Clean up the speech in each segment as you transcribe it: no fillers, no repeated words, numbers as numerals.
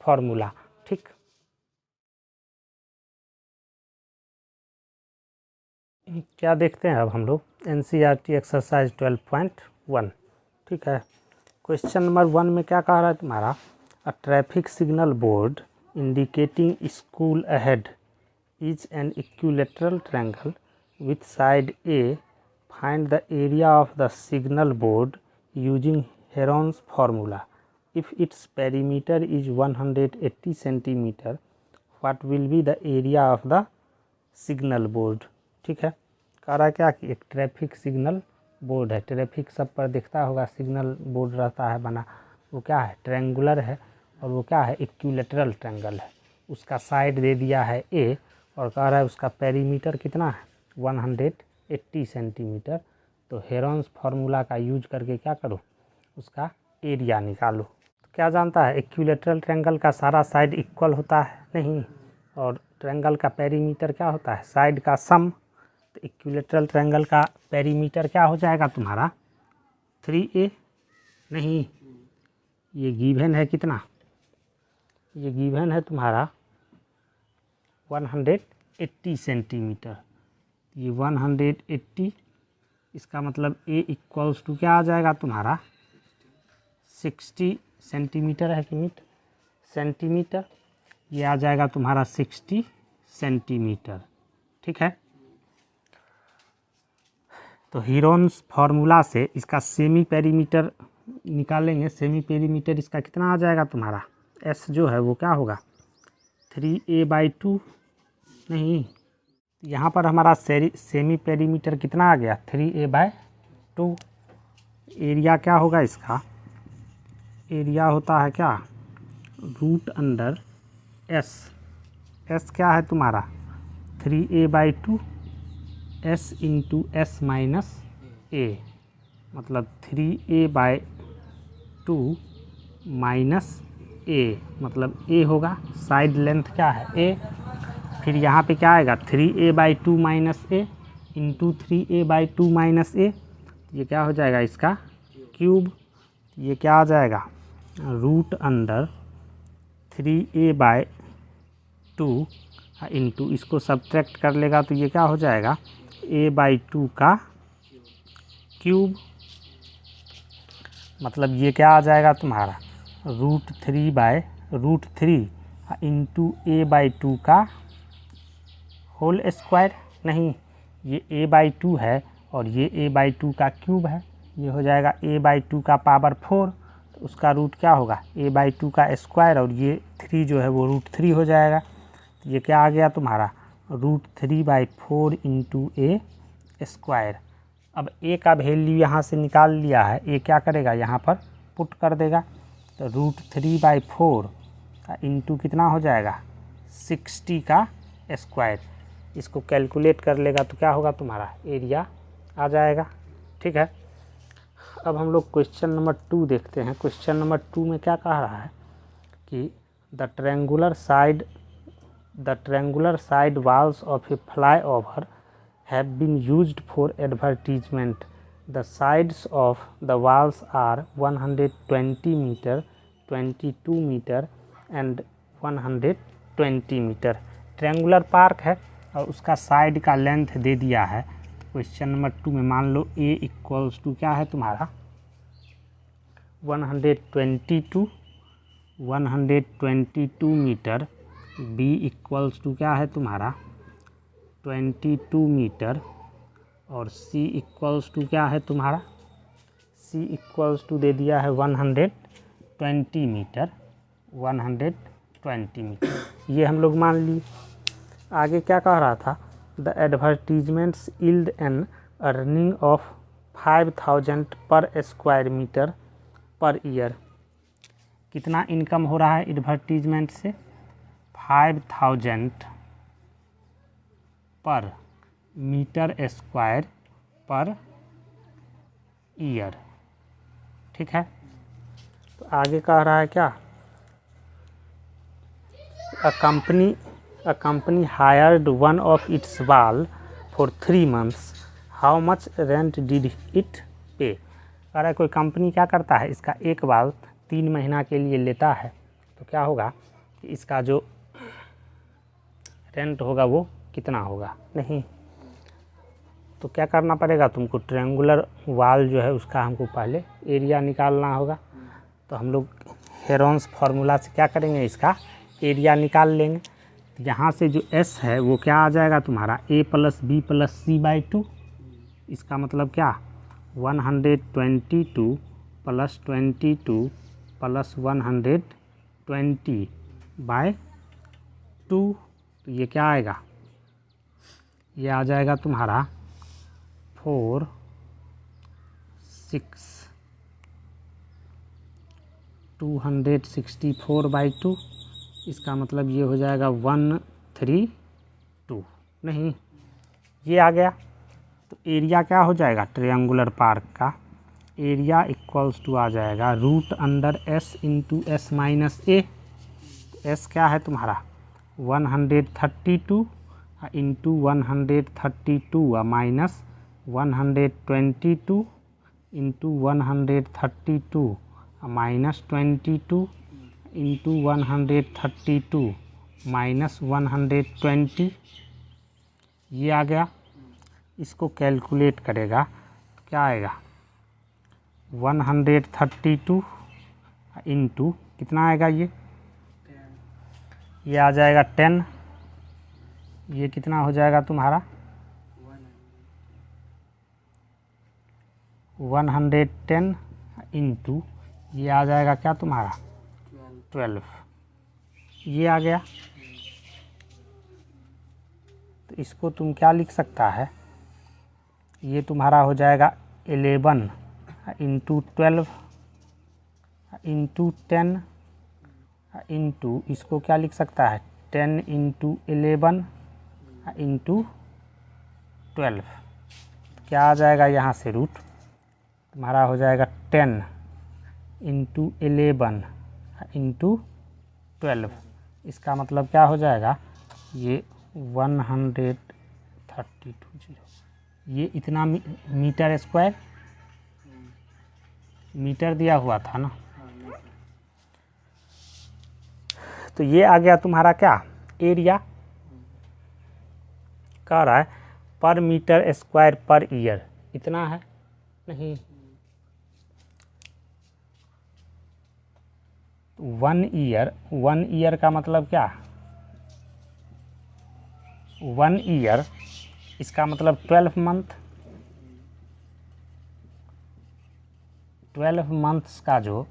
Formula. ठीक, क्या देखते हैं अब हम लोग NCERT एक्सरसाइज 12.1। ठीक है, क्वेश्चन नंबर 1 में क्या कह रहा है तुम्हारा, a traffic signal board indicating school ahead is an equilateral triangle with side A, find the area of the signal board using Heron's formula. If its perimeter is 180 centimetre, what will be the area of the signal board. ठीक है, कह रहा है क्या कि एक traffic signal board है, traffic सब पर दिखता होगा, सिग्नल बोर्ड रहता है बना, वो क्या है, ट्रायंगुलर है, और वो क्या है, इक्विलेटरल ट्रायंगल है। उसका साइड दे दिया है ए, और कह रहा है उसका पेरीमीटर कितना है, 180 सेंटीमीटर। तो हेरोन्स फार्मूला का यूज करके क्या करो, उसका एरिया निकालो। तो क्या जानता है, इक्विलेटरल ट्रायंगल का सारा साइड इक्वल होता है नहीं, और ट्रायंगल का पेरीमीटर क्या होता है, साइड का सम। तो इक्विलेटरल ट्रायंगल का पेरीमीटर क्या हो जाएगा तुम्हारा, 3a नहीं, ये गिवन है कितना, ये गिवन है तुम्हारा 180 सेंटीमीटर। ये 180, इसका मतलब a इक्वल्स टू क्या आ जाएगा तुम्हारा 60 सेंटीमीटर है कि मीटर, सेंटीमीटर, ये आ जाएगा तुम्हारा 60 सेंटीमीटर। ठीक है, तो हेरोन्स फार्मूला से इसका सेमी पेरीमीटर निकालेंगे। सेमी पेरीमीटर इसका कितना आ जाएगा तुम्हारा, s जो है वो क्या होगा 3a/2 नहीं, यहाँ पर हमारा सेमी पेरीमीटर कितना आ गया 3a/2। एरिया क्या होगा इसका, एरिया होता है क्या √अंडर s क्या है तुम्हारा 3a/2 s into s minus a, मतलब 3a/2 माइनस a, मतलब a होगा, साइड लेंथ क्या है a, फिर यहाँ पे क्या आएगा 3a/2 minus a into 3a/2 minus a, ये क्या हो जाएगा इसका क्यूब, ये क्या आ जाएगा √अंडर 3a/2 इंटू इसको सब्ट्रैक्ट कर लेगा तो ये क्या हो जाएगा a/2 का क्यूब, मतलब ये क्या आ जाएगा तुम्हारा √3 इंटू a/2 का होल स्क्वायर नहीं, ये a/2 है और ये a/2 का क्यूब है, ये हो जाएगा a/2 का पावर 4, तो उसका रूट क्या होगा a/2 का स्क्वायर, और ये 3 जो है वो √3 हो जाएगा। तो ये क्या आ गया तुम्हारा √3/4 इंटू a स्क्वायर। अब a का वैल्यू यहाँ से निकाल लिया है, a क्या करेगा यहाँ पर पुट कर देगा, तो √3/4 इंटू कितना हो जाएगा 60 का स्क्वायर, इसको कैलकुलेट कर लेगा तो क्या होगा तुम्हारा एरिया आ जाएगा। ठीक है, अब हम लोग क्वेश्चन नंबर 2 देखते हैं। क्वेश्चन नंबर 2 में क्या कह रहा है कि the triangular side walls of a flyover have been used for advertisement. The sides of the walls are 120 meter, 22 meter and 120 metre. Triangular park है और उसका साइड का लेंथ दे दिया है। क्वेश्चन नंबर 2 में मान लो a इक्वल्स टू क्या है तुम्हारा 122 मीटर, b इक्वल्स टू क्या है तुम्हारा 22 मीटर, और c इक्वल्स टू क्या है तुम्हारा, c इक्वल्स टू दे दिया है 120 मीटर, 120 मीटर, ये हम लोग मान लिए। आगे क्या कह रहा था, the advertisements yield an earning of 5000 per square metre per year. कितना इनकम हो रहा है एडवर्टीजमेंट से 5000 पर मीटर स्क्वायर पर ईयर। ठीक है, तो आगे कह रहा है क्या, a company hired one of its wall for 3 months. How much rent did it pay? कह रहा है कोई कंपनी क्या करता है, इसका एक वाल 3 महीना के लिए लेता है, तो क्या होगा इसका जो रेंट होगा वो कितना होगा। नहीं तो क्या करना पड़ेगा तुमको, ट्रायंगुलर वॉल जो है उसका हमको पहले एरिया निकालना होगा। तो हम लोग हेरोन्स फार्मूला से क्या करेंगे, इसका एरिया निकाल लेंगे। तो यहाँ से जो एस है वो क्या आ जाएगा तुम्हारा a + b + c/2। इसका मतलब क्या, 122 + 22 + 120/2। तो ये क्या आएगा, ये आ जाएगा तुम्हारा 4 6 264/2। इसका मतलब ये हो जाएगा 132। नहीं ये आ गया। तो एरिया क्या हो जाएगा ट्रायंगुलर पार्क का, एरिया इक्वल्स टू आ जाएगा √S × S - A। एस क्या है तुम्हारा 132 × 132 माइनस 122 × 132 माइनस 22 × 132 माइनस 120। ये आ गया। इसको कैलकुलेट करेगा तो क्या आएगा, 132 इंटू कितना आएगा, ये आ जाएगा 10। ये कितना हो जाएगा तुम्हारा 110 इंटू ये आ जाएगा क्या तुम्हारा 12। ये आ गया। तो इसको तुम क्या लिख सकता है, ये तुम्हारा हो जाएगा 11 इंटू 12 इंटू 10 इंटू इसको क्या लिख सकता है 10 इंटू 11 इंटू 12। क्या आ जाएगा यहाँ से रूट तुम्हारा हो जाएगा 10 इंटू 11 इंटू 12। इसका मतलब क्या हो जाएगा, ये 132 ये इतना मीटर स्क्वायर, मीटर दिया हुआ था ना। तो ये आ गया तुम्हारा क्या एरिया, कह रहा है पर मीटर स्क्वायर पर ईयर इतना है। नहीं 1 ईयर का मतलब क्या, 1 ईयर इसका मतलब 12 मंथ। 12 मंथ्स का जो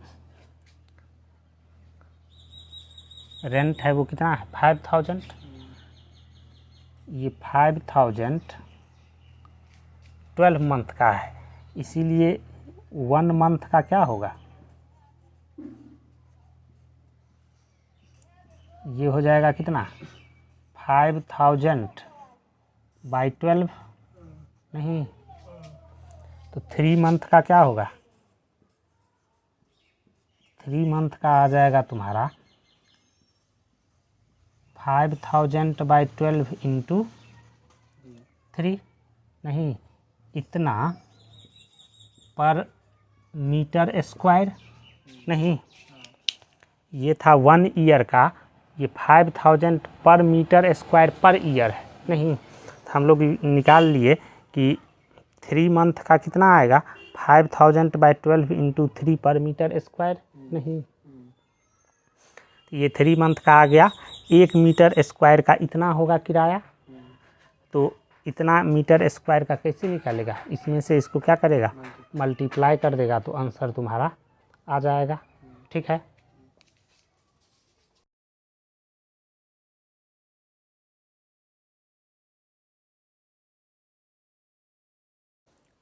रेंट है वो कितना है 5000। ये 5000 12 मंथ का है, इसीलिए 1 मंथ का क्या होगा, ये हो जाएगा कितना 5000/12। नहीं तो 3 मंथ का क्या होगा, 3 मंथ का आ जाएगा तुम्हारा 5000/12 इंटू 3। नहीं इतना पर मीटर स्क्वायर। नहीं ये था 1 ईयर का, ये 5000 पर मीटर स्क्वायर पर ईयर है। नहीं तो हम लोग निकाल लिए कि 3 मंथ का कितना आएगा 5000/12 इंटू 3 पर मीटर स्क्वायर। नहीं ये 3 मंथ का आ गया, 1 मीटर स्क्वायर का इतना होगा किराया। तो इतना मीटर स्क्वायर का कैसे निकालेगा, इसमें से इसको क्या करेगा मल्टीप्लाई कर देगा तो आंसर तुम्हारा आ जाएगा। ठीक है।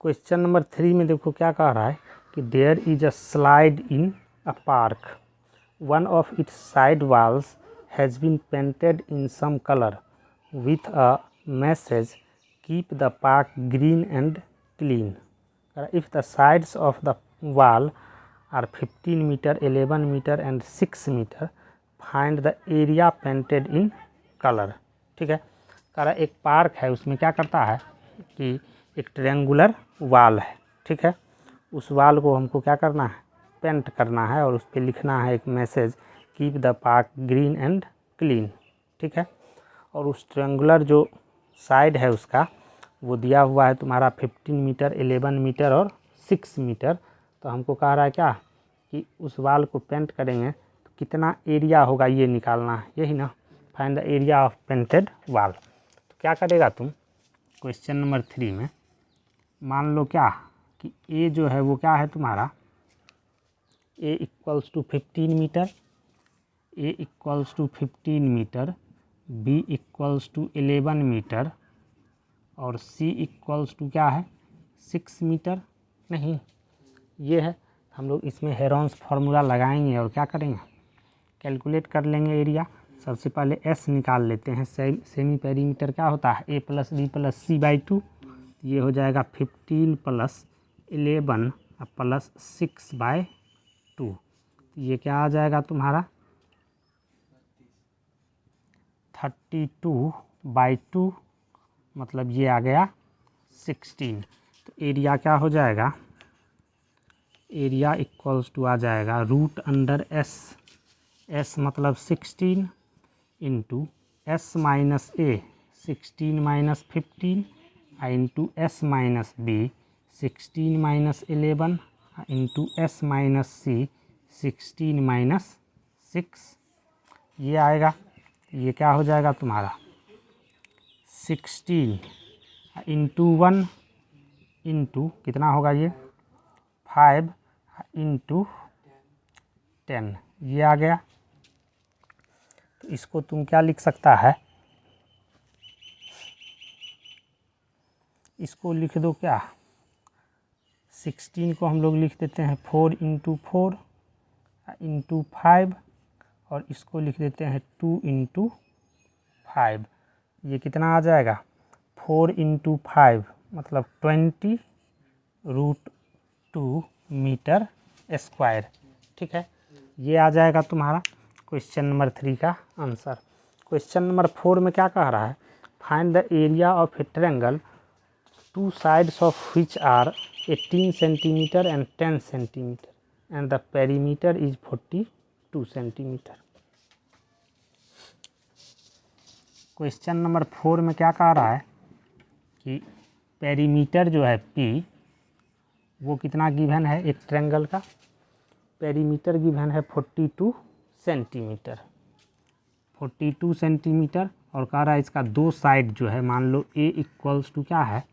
क्वेश्चन नंबर 3 में देखो क्या कह रहा है कि there is a slide in a park, one of its side walls has been painted in some colour with a message keep the park green and clean. If the sides of the wall are 15 metre 11 metre and 6 metre find the area painted in colour. ठीक है, कह रहा एक park है उसमें क्या करता है कि एक ट्रायंगुलर वाल है। ठीक है, उस वाल को हमको क्या करना है पेंट करना है और उस पर लिखना है एक message keep the park green and clean, ठीक है। और उस ट्रायंगुलर जो साइड है उसका वो दिया हुआ है तुम्हारा 15 मीटर, 11 मीटर और 6 मीटर। तो हमको कह रहा है क्या कि उस वाल को पेंट करेंगे तो कितना एरिया होगा ये निकालना है, यही ना, find the area of painted वाल। तो क्या करेगा तुम क्वेश्चन नंबर 3 में, मान लो क्या कि ए जो है वो क्या है तुम्हारा, A equals to 15 meter, A equals to 15 meter, B equals to 11 meter और सी इक्वल्स टू क्या है 6 मीटर। नहीं, ये है, हम लोग इसमें हेरोन्स फार्मूला लगाएंगे और क्या करेंगे, कैलकुलेट कर लेंगे एरिया। सबसे पहले एस निकाल लेते हैं, सेमी पेरीमीटर क्या होता है, A plus B plus C by 2, ये हो जाएगा 15 प्लस 11 प्लस 6 बाई 2, ये क्या आ जाएगा तुम्हारा 32 बाई 2, मतलब ये आ गया 16। तो एरिया क्या हो जाएगा, एरिया इक्वल्स टू आ जाएगा रूट अंडर एस, एस मतलब 16 into S minus A 16 minus 15 into S minus B 16 minus 11 into S minus C 16 minus 6, ये आएगा, ये क्या हो जाएगा तुम्हारा 16 इंटू 1 इंटू कितना होगा ये 5 इंटू 10, ये आ गया। तो इसको तुम क्या लिख सकता है, इसको लिख दो क्या, 16 को हम लोग लिख देते हैं 4 इंटू 4 इंटू 5 और इसको लिख देते हैं 2 इंटू 5, ये कितना आ जाएगा 4 इंटू 5 मतलब 20 रूट 2 मीटर स्क्वायर, ठीक है। ये आ जाएगा तुम्हारा क्वेश्चन नंबर 3 का आंसर। क्वेश्चन नंबर 4 में क्या कह रहा है, find the area of a triangle two sides of which are 18 centimetre and 10 centimetre and the perimeter is 42 centimetre. Question number 4 में क्या कह रहा है कि पेरीमीटर जो है P वो कितना गिवन है, एक ट्रायंगल का पेरीमीटर गिवन है 42 सेंटीमीटर, 42 सेंटीमीटर और कह रहा है इसका दो साइड जो है, मान लो A इक्वल्स टू क्या है,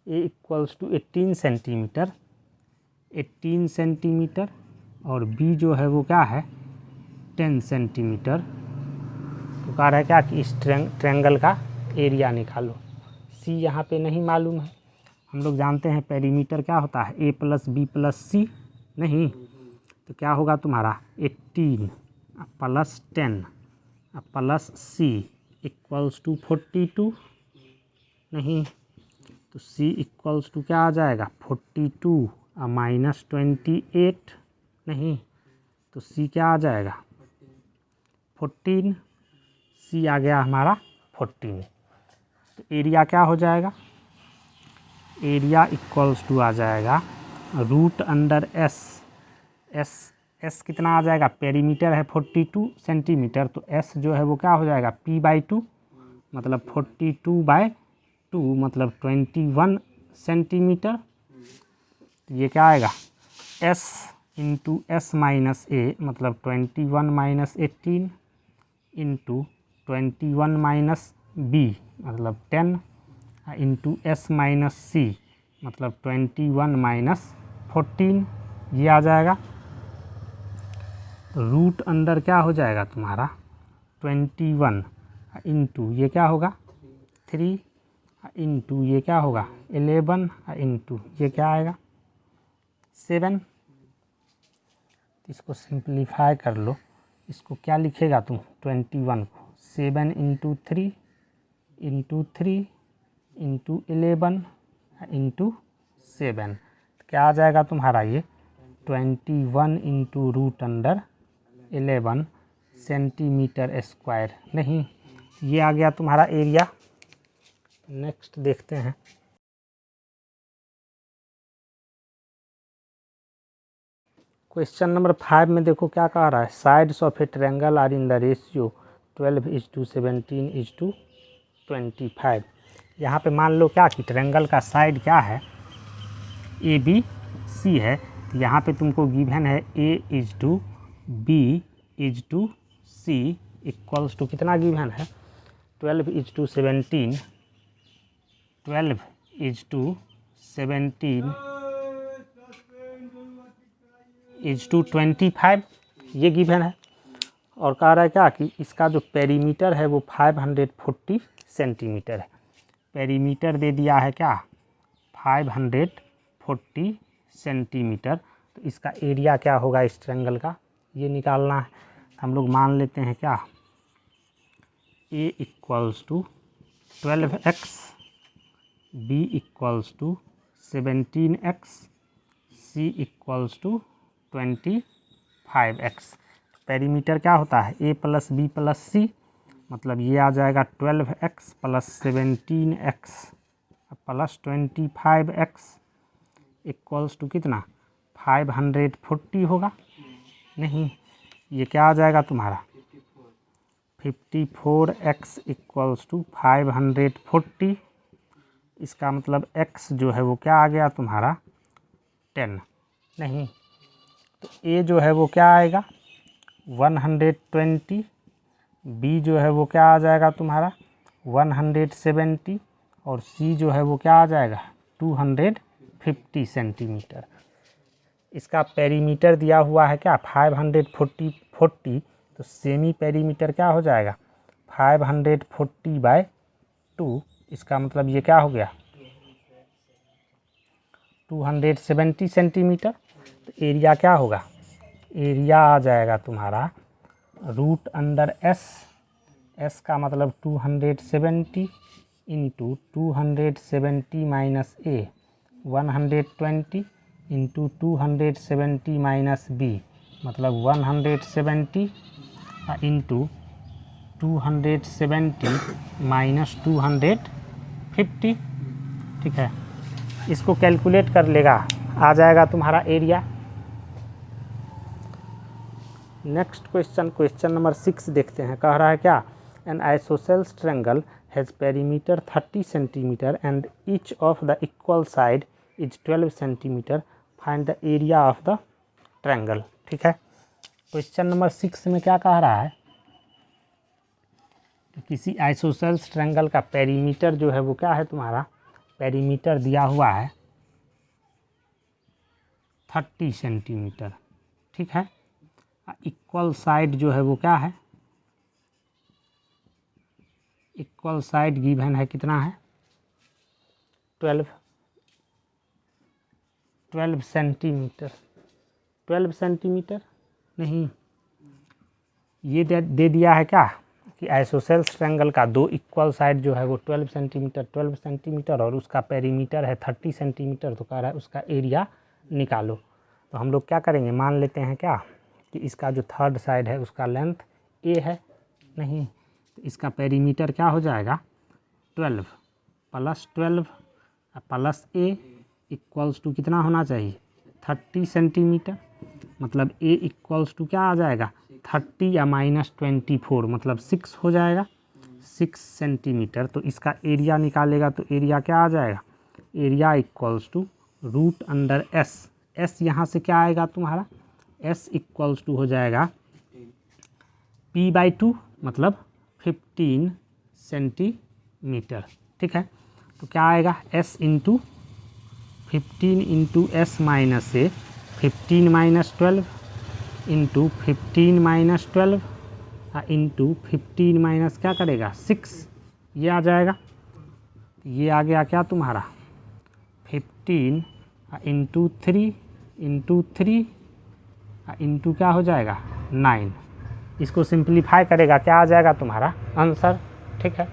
A equals to 18 centimetre, 18 centimetre और B जो है वो क्या है 10 सेंटीमीटर। तो कह रहा है क्या कि इस ट्रायंगल का एरिया निकालो। C यहाँ पे नहीं मालूम है, हम लोग जानते हैं पेरीमीटर क्या होता है A plus B plus C, नहीं तो क्या होगा तुम्हारा 18 plus 10 plus C equals to 42, नहीं तो C इक्वल्स टू क्या आ जाएगा 42 माइनस 28, नहीं तो C क्या आ जाएगा 14, C आ गया हमारा 14। तो एरिया क्या हो जाएगा, एरिया इक्वल्स टू आ जाएगा रूट अंडर एस, एस कितना आ जाएगा, पेरीमीटर है 42 सेंटीमीटर तो एस जो है वो क्या हो जाएगा P बाई 2, मतलब 42 बाई 2 मतलब 21 सेंटीमीटर। ये क्या आएगा एस इंटू एस माइनस ए मतलब 21 माइनस 18 इंटू 21 माइनस बी मतलब 10 इंटू एस माइनस सी मतलब 21 माइनस 14, ये आ जाएगा। तो रूट अंडर क्या हो जाएगा तुम्हारा 21 इंटू ये क्या होगा 3 इंटू ये क्या होगा 11 इंटू ये क्या आएगा 7। इसको सिंप्लीफाई कर लो, इसको क्या लिखेगा तुम 21 को 7 इंटू 3 इंटू 3 इंटू 11 इंटू 7, क्या आ जाएगा तुम्हारा ये 21 into root under 11 centimetre square, नहीं ये आ गया तुम्हारा एरिया। नेक्स्ट देखते हैं, क्वेश्चन नंबर 5 में देखो क्या कह रहा है, sides of a triangle are in the ratio 12:17:25। यहाँ पे मान लो क्या कि ट्रायंगल का साइड क्या है, ए बी सी है। तो यहाँ पे तुमको गिवन है A:B:C इक्वल्स टू कितना गिवन है, 12:17 12:17 ये गिवन है। और कह रहा है क्या कि इसका जो पेरीमीटर है वो 540 सेंटीमीटर है। पेरीमीटर दे दिया है क्या, 540 सेंटीमीटर। तो इसका एरिया क्या होगा इस ट्रायंगल का, ये निकालना है। हम लोग मान लेते हैं क्या, A equals to 12x, B equals to 17x, C equals to 25x। Perimeter क्या होता है, A plus B plus C, मतलब ये आ जाएगा 12x plus 17x plus 25x equals to कितना, 540 होगा। नहीं, ये क्या आ जाएगा तुम्हारा 54x इक्वल्स टू 540। इसका मतलब x जो है वो क्या आ गया तुम्हारा 10। नहीं, तो A जो है वो क्या आएगा 120, B जो है वो क्या आ जाएगा तुम्हारा 170 और C जो है वो क्या आ जाएगा 250 सेंटीमीटर। इसका पेरीमीटर दिया हुआ है क्या 540, तो सेमी पेरीमीटर क्या हो जाएगा 540/2। इसका मतलब ये क्या हो गया 270 सेंटीमीटर। तो एरिया क्या होगा, एरिया आ जाएगा तुम्हारा √S, S का मतलब 270 into 270 minus A 120 into 270 minus B मतलब 170 इंटू 270 माइनस 250। ठीक है, इसको कैलकुलेट कर लेगा, आ जाएगा तुम्हारा area. Next question, question number 6 देखते हैं। कह रहा है क्या, N isosceles triangle has perimeter 30 centimetre and each of the equal side is 12 centimetre, find the area of the triangle. ठीक है, क्वेश्चन नंबर 6 में क्या कह रहा है कि किसी आइसोसेल्स ट्रायंगल का पेरीमीटर जो है वो क्या है तुम्हारा, पेरीमीटर दिया हुआ है 30 सेंटीमीटर। ठीक है, इक्वल साइड जो है वो क्या है, इक्वल साइड गिवन है कितना है 12 सेंटीमीटर। 12 सेंटीमीटर नहीं, ये दे दिया है क्या कि आइसोसेल्स ट्रायंगल का दो इक्वल साइड जो है वो 12 सेंटीमीटर और उसका पेरीमीटर है 30 सेंटीमीटर। तो कह रहा है उसका एरिया निकालो। तो हम लोग क्या करेंगे, मान लेते हैं क्या कि इसका जो थर्ड साइड है उसका लेंथ A है। नहीं, तो इसका पेरीमीटर क्या हो जाएगा 12 plus 12 plus A equals to कितना होना चाहिए 30 सेंटीमीटर। मतलब A इक्वल्स टू क्या आ जाएगा 30 या माइनस 24 मतलब 6 हो जाएगा, 6 सेंटीमीटर। तो इसका एरिया निकालेगा तो एरिया क्या आ जाएगा, area equals to √S। S यहाँ से क्या आएगा तुम्हारा, S इक्वल्स टू हो जाएगा P/2 मतलब 15 सेंटीमीटर। ठीक है, तो क्या आएगा S into 15 into S minus A 15 minus 12 into 15 minus 12 into 15 minus क्या करेगा 6, ये आ जाएगा। ये आ गया क्या तुम्हारा 15 इंटू 3 इंटू 3 इंटू क्या हो जाएगा 9। इसको सिंप्लीफाई करेगा क्या आ जाएगा तुम्हारा आंसर। ठीक है,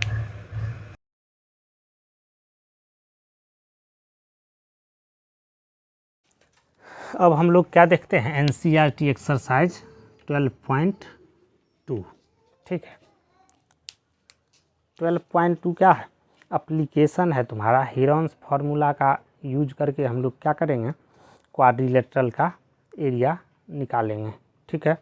अब हम लोग क्या देखते हैं NCERT एक्सरसाइज 12.2। ठीक है, 12.2 क्या है, एप्लीकेशन है तुम्हारा हीरोन्स फार्मूला का यूज करके हम लोग क्या करेंगे, क्वाड्रिलेटरल का एरिया निकालेंगे। ठीक है,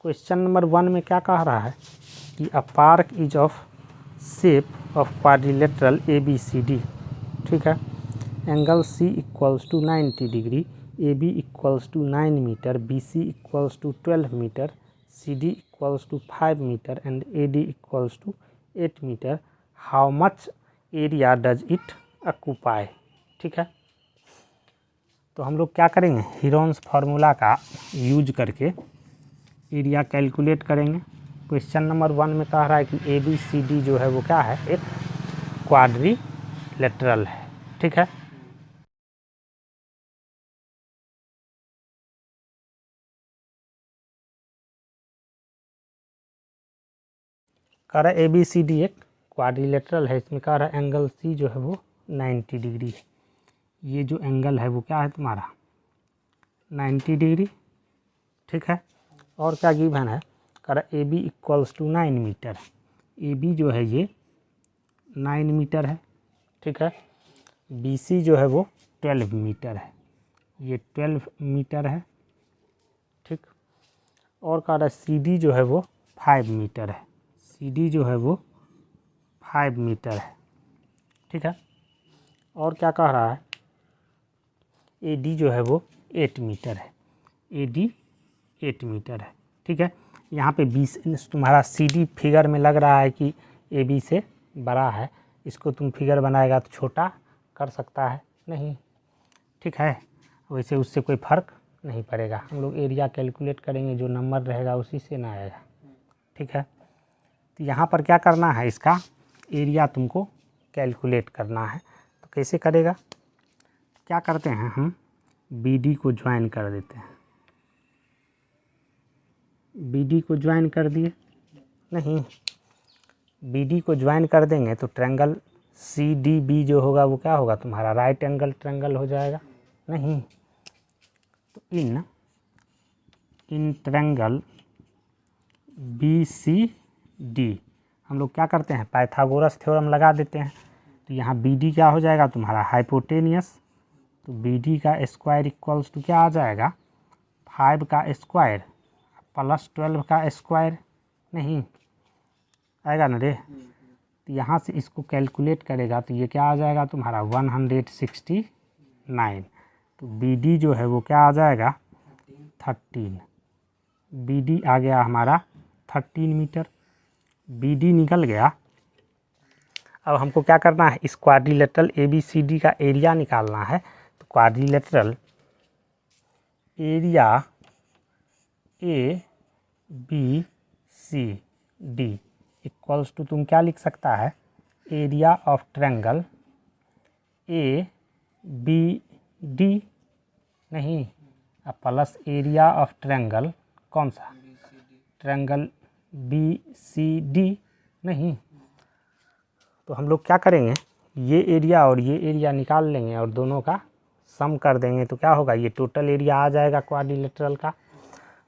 क्वेश्चन नंबर 1 में क्या कह रहा है कि a park is of shape of quadrilateral ABCD। ठीक है, angle C equals to 90 degree, AB equals to 9 meter, BC equals to 12 meter, CD equals to 5 meter and AD equals to 8 meter. How much area does it occupy. ठीक है, तो हम लोग क्या करेंगे, Heron's formula का यूज करके area calculate करेंगे। क्वेश्चन नंबर 1 में कह रहा है कि ABCD जो है वो क्या है, एक क्वाड्रिलेटरल है। ठीक है, कह रहा है ABCD एक क्वाड्रिलेटरल है, इसमें कह रहा है एंगल C जो है वो 90 डिग्री है। ये जो एंगल है वो क्या है तुम्हारा 90 डिग्री। ठीक है, और क्या गिवन है, कह रहा है AB equals to 9 metre. AB जो है ये 9 मीटर है। ठीक है, BC जो है वो 12 मीटर है, ये 12 मीटर है। ठीक, और कह रहा है CD जो है वो 5 मीटर है, CD जो है वो 5 मीटर है। ठीक है, और क्या कह रहा है, AD जो है वो 8 मीटर है, AD 8 मीटर है। ठीक है, यहाँ पे 20 तुम्हारा CD फिगर में लग रहा है कि AB से बड़ा है, इसको तुम फिगर बनाएगा तो छोटा कर सकता है नहीं। ठीक है, वैसे उससे कोई फ़र्क नहीं पड़ेगा, हम लोग एरिया कैलकुलेट करेंगे, जो नंबर रहेगा उसी से ना आएगा। ठीक है, तो यहाँ पर क्या करना है, इसका एरिया तुमको कैलकुलेट करना है। तो कैसे करेगा, क्या करते हैं, हम BD को ज्वाइन कर देते हैं। BD को ज्वाइन कर दिए नहीं, BD को ज्वाइन कर देंगे तो ट्रायंगल CDB जो होगा वो क्या होगा तुम्हारा राइट एंगल ट्रायंगल हो जाएगा नहीं। तो इन ट्रायंगल BCD हम लोग क्या करते हैं, पाइथागोरस थ्योरम लगा देते हैं। तो यहाँ BD क्या हो जाएगा तुम्हारा हाइपोटेनियस, तो BD का स्क्वायर इक्वल्स टू क्या आ जाएगा 5 का स्क्वायर प्लस 12 का स्क्वायर नहीं आएगा ना रे। तो यहाँ से इसको कैलकुलेट करेगा तो ये क्या आ जाएगा तुम्हारा 169। तो BD जो है वो क्या आ जाएगा 13, BD आ गया हमारा 13 मीटर। BD निकल गया। अब हमको क्या करना है, इस क्वाड्रिलेटरल ABCD का एरिया निकालना है। तो quadrilateral area ABCD equals to तुम क्या लिख सकता है, एरिया ऑफ ट्रायंगल ABD नहीं प्लस एरिया ऑफ ट्रायंगल कौन सा ट्रायंगल BCD नहीं। तो हम लोग क्या करेंगे, ये एरिया और ये एरिया निकाल लेंगे और दोनों का सम कर देंगे तो क्या होगा, ये टोटल एरिया आ जाएगा क्वाड्रिलेटरल का।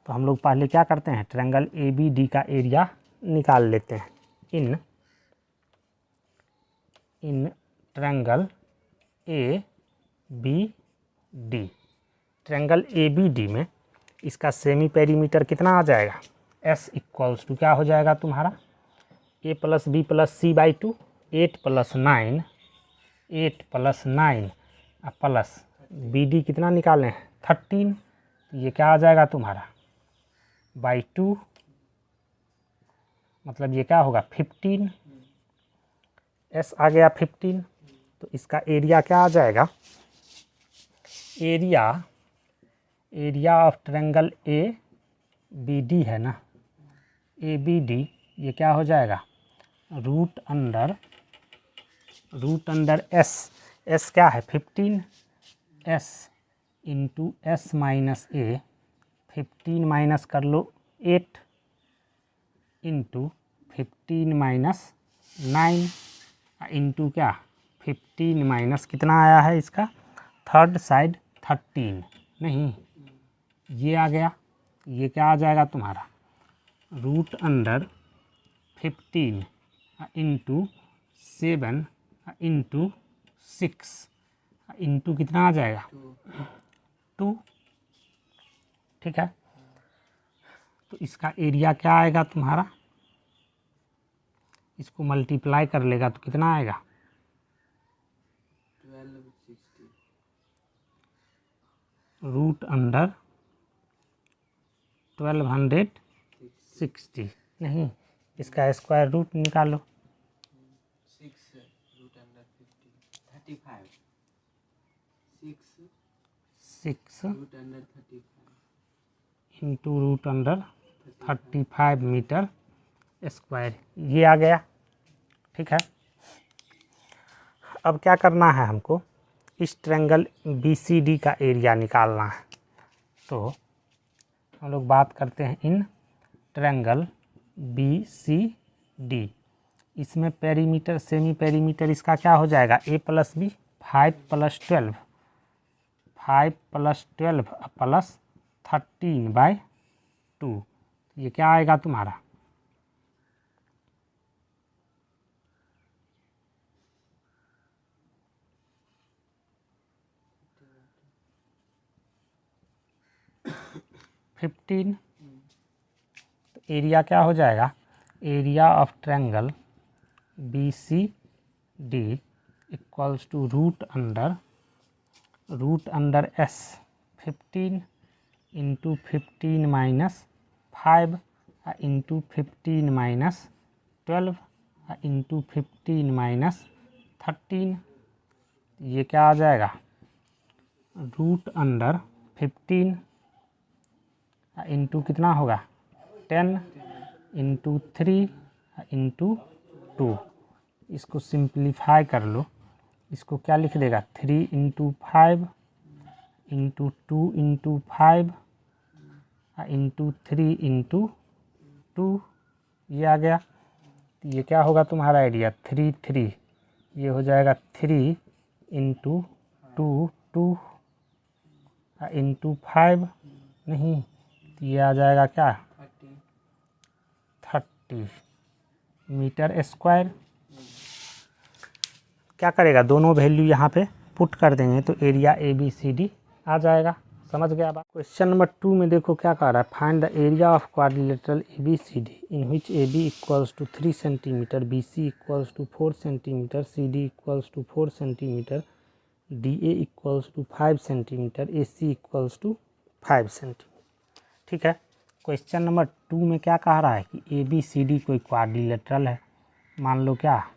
तो हम लोग पहले क्या करते हैं, ट्रायंगल ABD का एरिया निकाल लेते हैं। In triangle ABD, triangle ABD में इसका सेमी पेरीमीटर कितना आ जाएगा, S इक्वल्स टू क्या हो जाएगा तुम्हारा A plus B plus C by 2, 8 plus 9 plus BD कितना निकालें 13, ये क्या आ जाएगा तुम्हारा बाई 2, मतलब ये क्या होगा 15, S आ गया 15। तो इसका एरिया क्या आ जाएगा, एरिया ऑफ ट्रायंगल ABD है ना, ABD ये क्या हो जाएगा रूट अंडर S क्या है 15, S into S minus A, 15 minus कर लो 8 इंटू 15 माइनस 9 इंटू क्या 15 माइनस कितना आया है इसका थर्ड साइड 13 नहीं, ये आ गया, ये क्या आ जाएगा तुम्हारा root under 15 into 7 into 6 into कितना आ जाएगा 2, ठीक है। तो इसका एरिया क्या आएगा तुम्हारा, इसको मल्टीप्लाई कर लेगा तो कितना आएगा 1260 रूट अंडर 1260, नहीं इसका स्क्वायर रूट निकालो 6 root under 35 6 root under 35 into root under 35 metre square, ये आ गया, ठीक है। अब क्या करना है हमको, इस ट्रायंगल BCD का एरिया निकालना है। तो हम लोग बात करते हैं इन ट्रायंगल BCD, इसमें पेरीमीटर सेमी पेरीमीटर इसका क्या हो जाएगा A + B 5 + 12 5 + 12 + 13/2, ये क्या आएगा तुम्हारा 15। तो एरिया क्या हो जाएगा, area of triangle BCD equals to root under S 15 into 15 - 5 into 15 - 12 into 15 - 13, ये क्या आ जाएगा रूट अंडर 15 इंटू कितना होगा 10 इंटू 3 इंटू 2, इसको सिंप्लीफाई कर लो, इसको क्या लिख देगा 3 into 5 into 2 into 5 into 3 into 2, ये आ गया। तो ये क्या होगा तुम्हारा एरिया 3 ये हो जाएगा 3 इंटू 2 2 इंटू 5, नहीं तो ये आ जाएगा क्या 30 मीटर स्क्वायर। क्या करेगा, दोनों वैल्यू यहाँ पे पुट कर देंगे तो एरिया ABCD आ जाएगा, समझ गया बात। क्वेश्चन नंबर 2 में देखो क्या कह रहा है, find the area of quadrilateral ABCD in which AB equals to 3 centimetre, BC equals to 4 centimetre, CD equals to 4 centimetre, DA equals to 5 centimetre, AC equals to 5 centimetre, ठीक है। क्वेश्चन नंबर 2 में क्या कह रहा है कि ABCD कोई quadrilateral है, मान लो क्या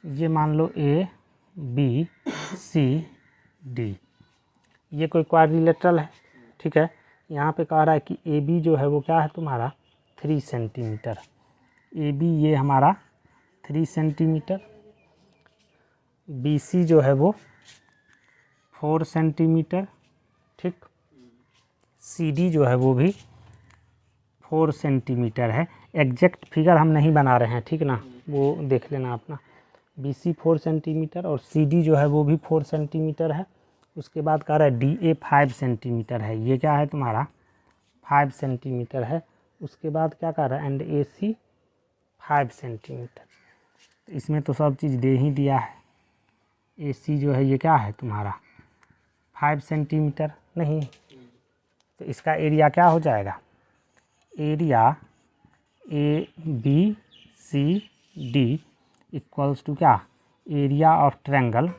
ये मान लो ABCD, ये कोई क्वाड्रिलेटरल है, ठीक है। यहाँ पे कह रहा है कि AB जो है वो क्या है तुम्हारा 3 सेंटीमीटर, AB ये हमारा 3 सेंटीमीटर, BC जो है वो 4 सेंटीमीटर, ठीक, CD जो है वो भी 4 सेंटीमीटर है। एग्जैक्ट फिगर हम नहीं बना रहे हैं, ठीक ना, वो देख लेना अपना। BC 4 सेंटीमीटर और CD जो है वो भी 4 सेंटीमीटर है। उसके बाद कह रहा है DA 5 सेंटीमीटर है, ये क्या है तुम्हारा 5 सेंटीमीटर है। उसके बाद क्या कह रहा है एंड AC 5 सेंटीमीटर, तो इसमें तो सब चीज़ दे ही दिया है। AC जो है ये क्या है तुम्हारा 5 सेंटीमीटर, नहीं तो इसका एरिया क्या हो जाएगा, एरिया ABCD इक्वल्स टू क्या, area of triangle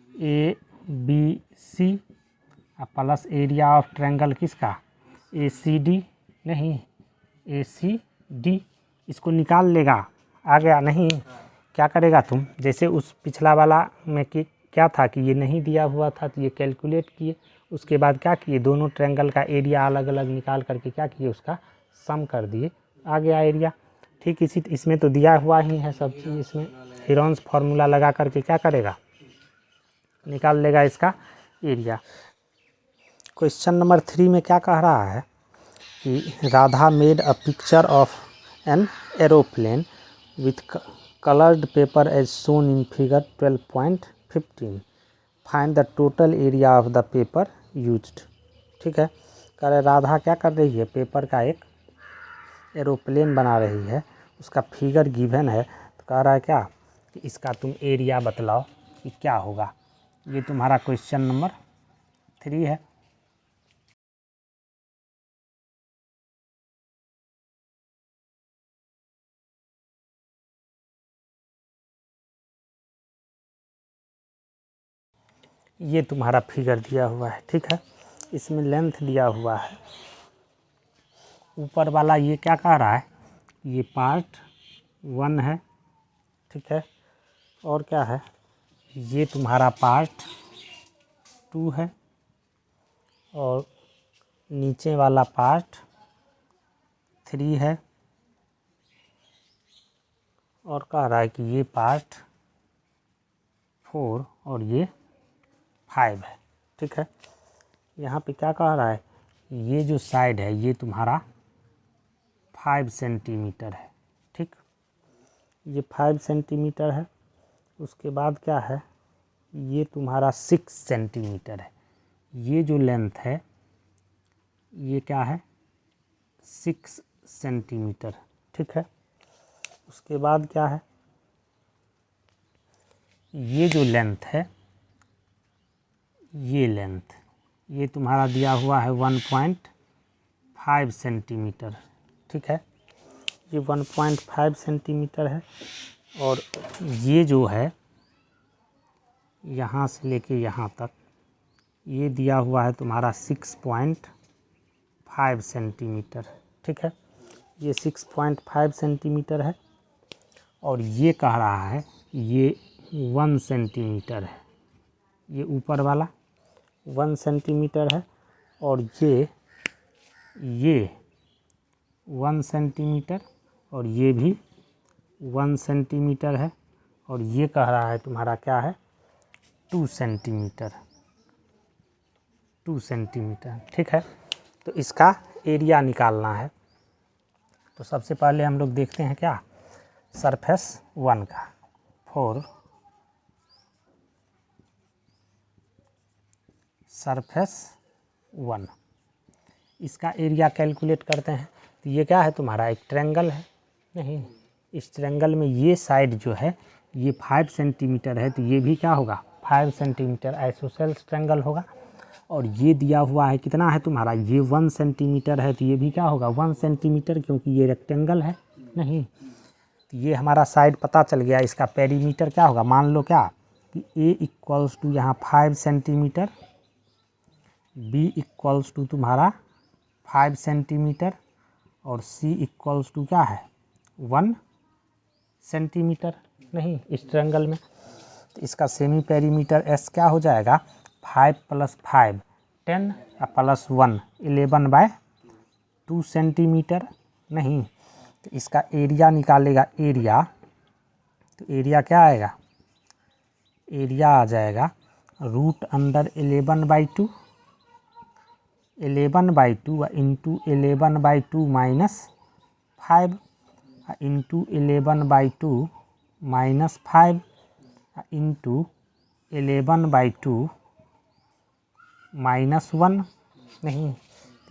ABC plus area of triangle किसका ACD, नहीं ACD, इसको निकाल लेगा, आ गया। नहीं क्या करेगा तुम, जैसे उस पिछला वाला में कि क्या था कि ये नहीं दिया हुआ था तो ये कैलकुलेट किए, उसके बाद क्या किए दोनों ट्रायंगल का एरिया अलग अलग निकाल करके क्या किए उसका सम कर दिए, आ गया एरिया। ठीक इसी इसमें तो दिया हुआ ही है सब चीज़, इसमें हीरोन्स फार्मूला लगा करके क्या करेगा निकाल लेगा इसका एरिया। क्वेश्चन नंबर 3 में क्या कह रहा है कि Radha made a picture of an aeroplane with colored paper as shown in figure 12.15, find the total area of the paper used। ठीक है। कह रहे राधा क्या कर रही है, पेपर का एक एरोप्लेन बना रही है, उसका फिगर गिवन है। तो कह रहा है क्या कि इसका तुम एरिया बतलाओ कि क्या होगा। ये तुम्हारा क्वेश्चन नंबर 3 है। ये तुम्हारा फिगर दिया हुआ है, ठीक है। इसमें लेंथ दिया हुआ है। ऊपर वाला ये क्या कह रहा है, ये पार्ट 1 है, ठीक है। और क्या है, ये तुम्हारा पार्ट 2 है, और नीचे वाला पार्ट 3 है, और कह रहा है कि ये पार्ट 4 और ये 5 है, ठीक है। यहाँ पे क्या कह रहा है, ये जो साइड है ये तुम्हारा 5 सेंटीमीटर है, ठीक। ये 5 सेंटीमीटर है। उसके बाद क्या है, ये तुम्हारा 6 सेंटीमीटर है। ये जो लेंथ है ये क्या है, 6 सेंटीमीटर, ठीक है। उसके बाद क्या है, ये जो लेंथ है, ये लेंथ, ये तुम्हारा दिया हुआ है 1.5 सेंटीमीटर, ठीक है। ये 1.5 सेंटीमीटर है। और ये जो है यहाँ से लेके यहाँ तक ये दिया हुआ है तुम्हारा 6.5 सेंटीमीटर, ठीक है। ये 6.5 सेंटीमीटर है। और ये कह रहा है ये 1 सेंटीमीटर है, ये ऊपर वाला 1 सेंटीमीटर है। और ये 1 सेंटीमीटर, और ये भी 1 सेंटीमीटर है। और ये कह रहा है तुम्हारा क्या है, 2 सेंटीमीटर, 2 सेंटीमीटर, ठीक है। तो इसका एरिया निकालना है। तो सबसे पहले हम लोग देखते हैं क्या, सरफेस 1 का, 4 सरफेस 1, इसका एरिया कैलकुलेट करते हैं। तो ये क्या है तुम्हारा, एक ट्रायंगल है, नहीं, इस ट्रायंगल में ये साइड जो है ये 5 सेंटीमीटर है, तो ये भी क्या होगा, 5 सेंटीमीटर आइसोसेल्स ट्रायंगल होगा। और ये दिया हुआ है कितना है तुम्हारा, ये 1 सेंटीमीटर है, तो ये भी क्या होगा 1 सेंटीमीटर, क्योंकि ये रेक्टेंगल है, नहीं। तो ये हमारा साइड पता चल गया। इसका पेरीमीटर क्या होगा, मान लो क्या कि A इक्वल्स टू यहाँ 5 सेंटीमीटर, B इक्वल्स टू तुम्हारा 5 सेंटीमीटर, और C इक्वल्स टू क्या है 1 सेंटीमीटर, नहीं, इस ट्रायंगल में। तो इसका सेमी पेरीमीटर S क्या हो जाएगा, 5 + 5 10 + 1 11/2 सेंटीमीटर, नहीं। तो इसका एरिया निकालेगा, एरिया, तो एरिया क्या आएगा, एरिया आ जाएगा √11/2, 11/2 इंटू 11/2 - 5 इंटू 11/2 - 5 इंटू 11/2 -1, नहीं।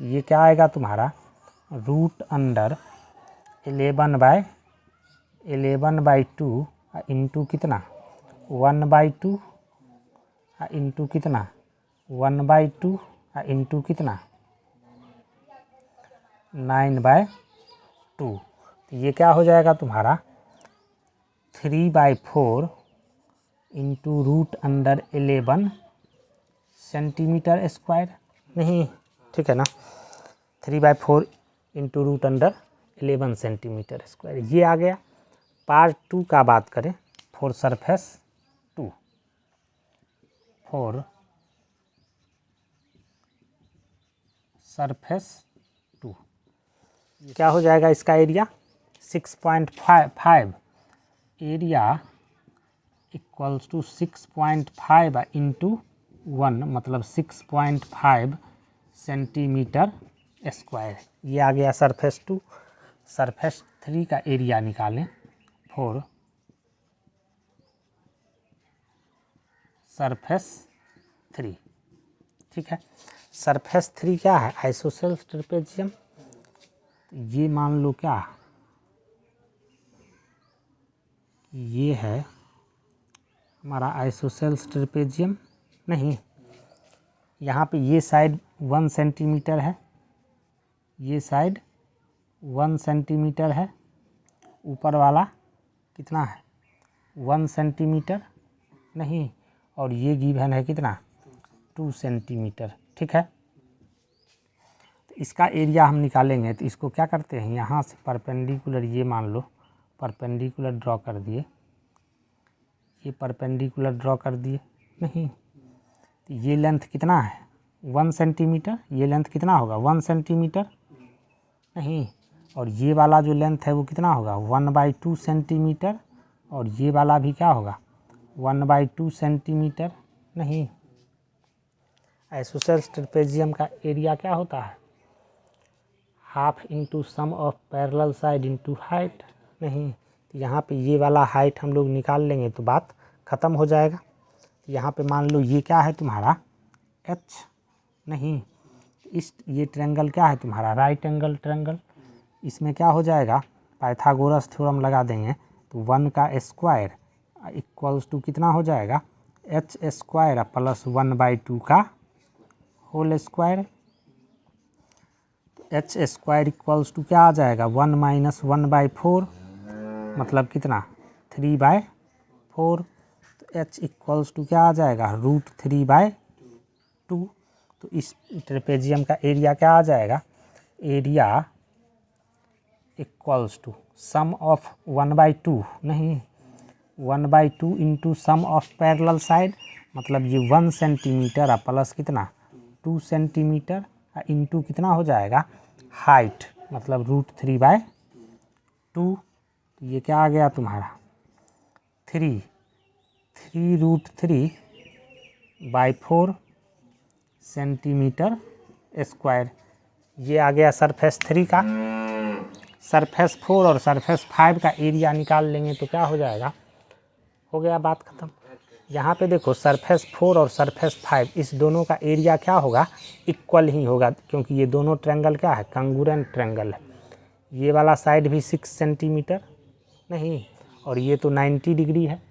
ये क्या आएगा तुम्हारा √11/2 इंटू कितना 1/2 इंटू कितना 1/2 इंटू कितना 9/2। तो ये क्या हो जाएगा तुम्हारा 3/4 इंटू √11 सेंटीमीटर स्क्वायर, नहीं, ठीक है ना। 3/4 इंटू √11 सेंटीमीटर स्क्वायर, ये आ गया। पार्ट 2 का बात करें, फॉर सरफेस 2, फॉर सरफेस 2 क्या हो जाएगा, इसका area 6.5, area equals to 6.5 into 1, मतलब 6.5 सेंटीमीटर स्क्वायर। ये आ गया सरफेस 2। सरफेस 3 का एरिया निकालें, फॉर सरफेस 3, ठीक है। सरफेस 3 क्या है, आइसोसेल्स ट्रेपेजियम। ये मान लो क्या, ये है हमारा आइसोसेल्स ट्रेपेजियम। नहीं, यहाँ पे ये साइड 1 सेंटीमीटर है, ये साइड 1 सेंटीमीटर है, ऊपर वाला कितना है 1 सेंटीमीटर। नहीं, और ये गिवन है कितना 2 सेंटीमीटर। ठीक है, तो इसका एरिया हम निकालेंगे। तो इसको क्या करते हैं, यहाँ से परपेंडिकुलर, ये मान लो परपेंडिकुलर ड्रॉ कर दिए, ये परपेंडिकुलर ड्रॉ कर दिए। नहीं, तो ये लेंथ कितना है 1 सेंटीमीटर, ये लेंथ कितना होगा 1 सेंटीमीटर। नहीं, और ये वाला जो लेंथ है वो कितना होगा 1/2 सेंटीमीटर, और ये वाला भी क्या होगा 1/2 सेंटीमीटर। नहीं, आइसोसेल्स ट्रेपेजियम का एरिया क्या होता है, half into sum of parallel side into height. नहीं, तो यहाँ पे ये वाला हाइट हम लोग निकाल लेंगे तो बात ख़त्म हो जाएगा। यहाँ पे मान लो ये क्या है तुम्हारा एच। नहीं, इस ये ट्रायंगल क्या है तुम्हारा राइट एंगल ट्रायंगल। इसमें क्या हो जाएगा, पाइथागोरस थ्योरम लगा देंगे तो 1 का स्क्वायर इक्वल्स टू कितना हो जाएगा एच स्क्वायर प्लस 1/2 का whole square. H square equals to क्या आ जाएगा 1 माइनस 1/4, मतलब कितना 3/4। तो एच इक्वल्स टू क्या आ जाएगा √3/2। तो इस ट्रेपेजियम का एरिया क्या आ जाएगा, area equals to sum of 1/2। नहीं, 1/2 into sum of parallel side, मतलब ये 1 सेंटीमीटर प्लस कितना 2 सेंटीमीटर इंटू कितना हो जाएगा हाइट, मतलब √3/2। ये क्या आ गया तुम्हारा 3√3/4 सेंटीमीटर स्क्वायर। ये आ गया सरफेस 3 का। सरफेस 4 और सरफेस 5 का एरिया निकाल लेंगे तो क्या हो जाएगा, हो गया बात ख़त्म। यहाँ पे देखो सरफेस 4 और सरफेस 5 इस दोनों का एरिया क्या होगा इक्वल ही होगा, क्योंकि ये दोनों ट्रायंगल क्या है कंग्रुएंट ट्रायंगल है। ये वाला साइड भी 6 सेंटीमीटर। नहीं, और ये तो 90 डिग्री है,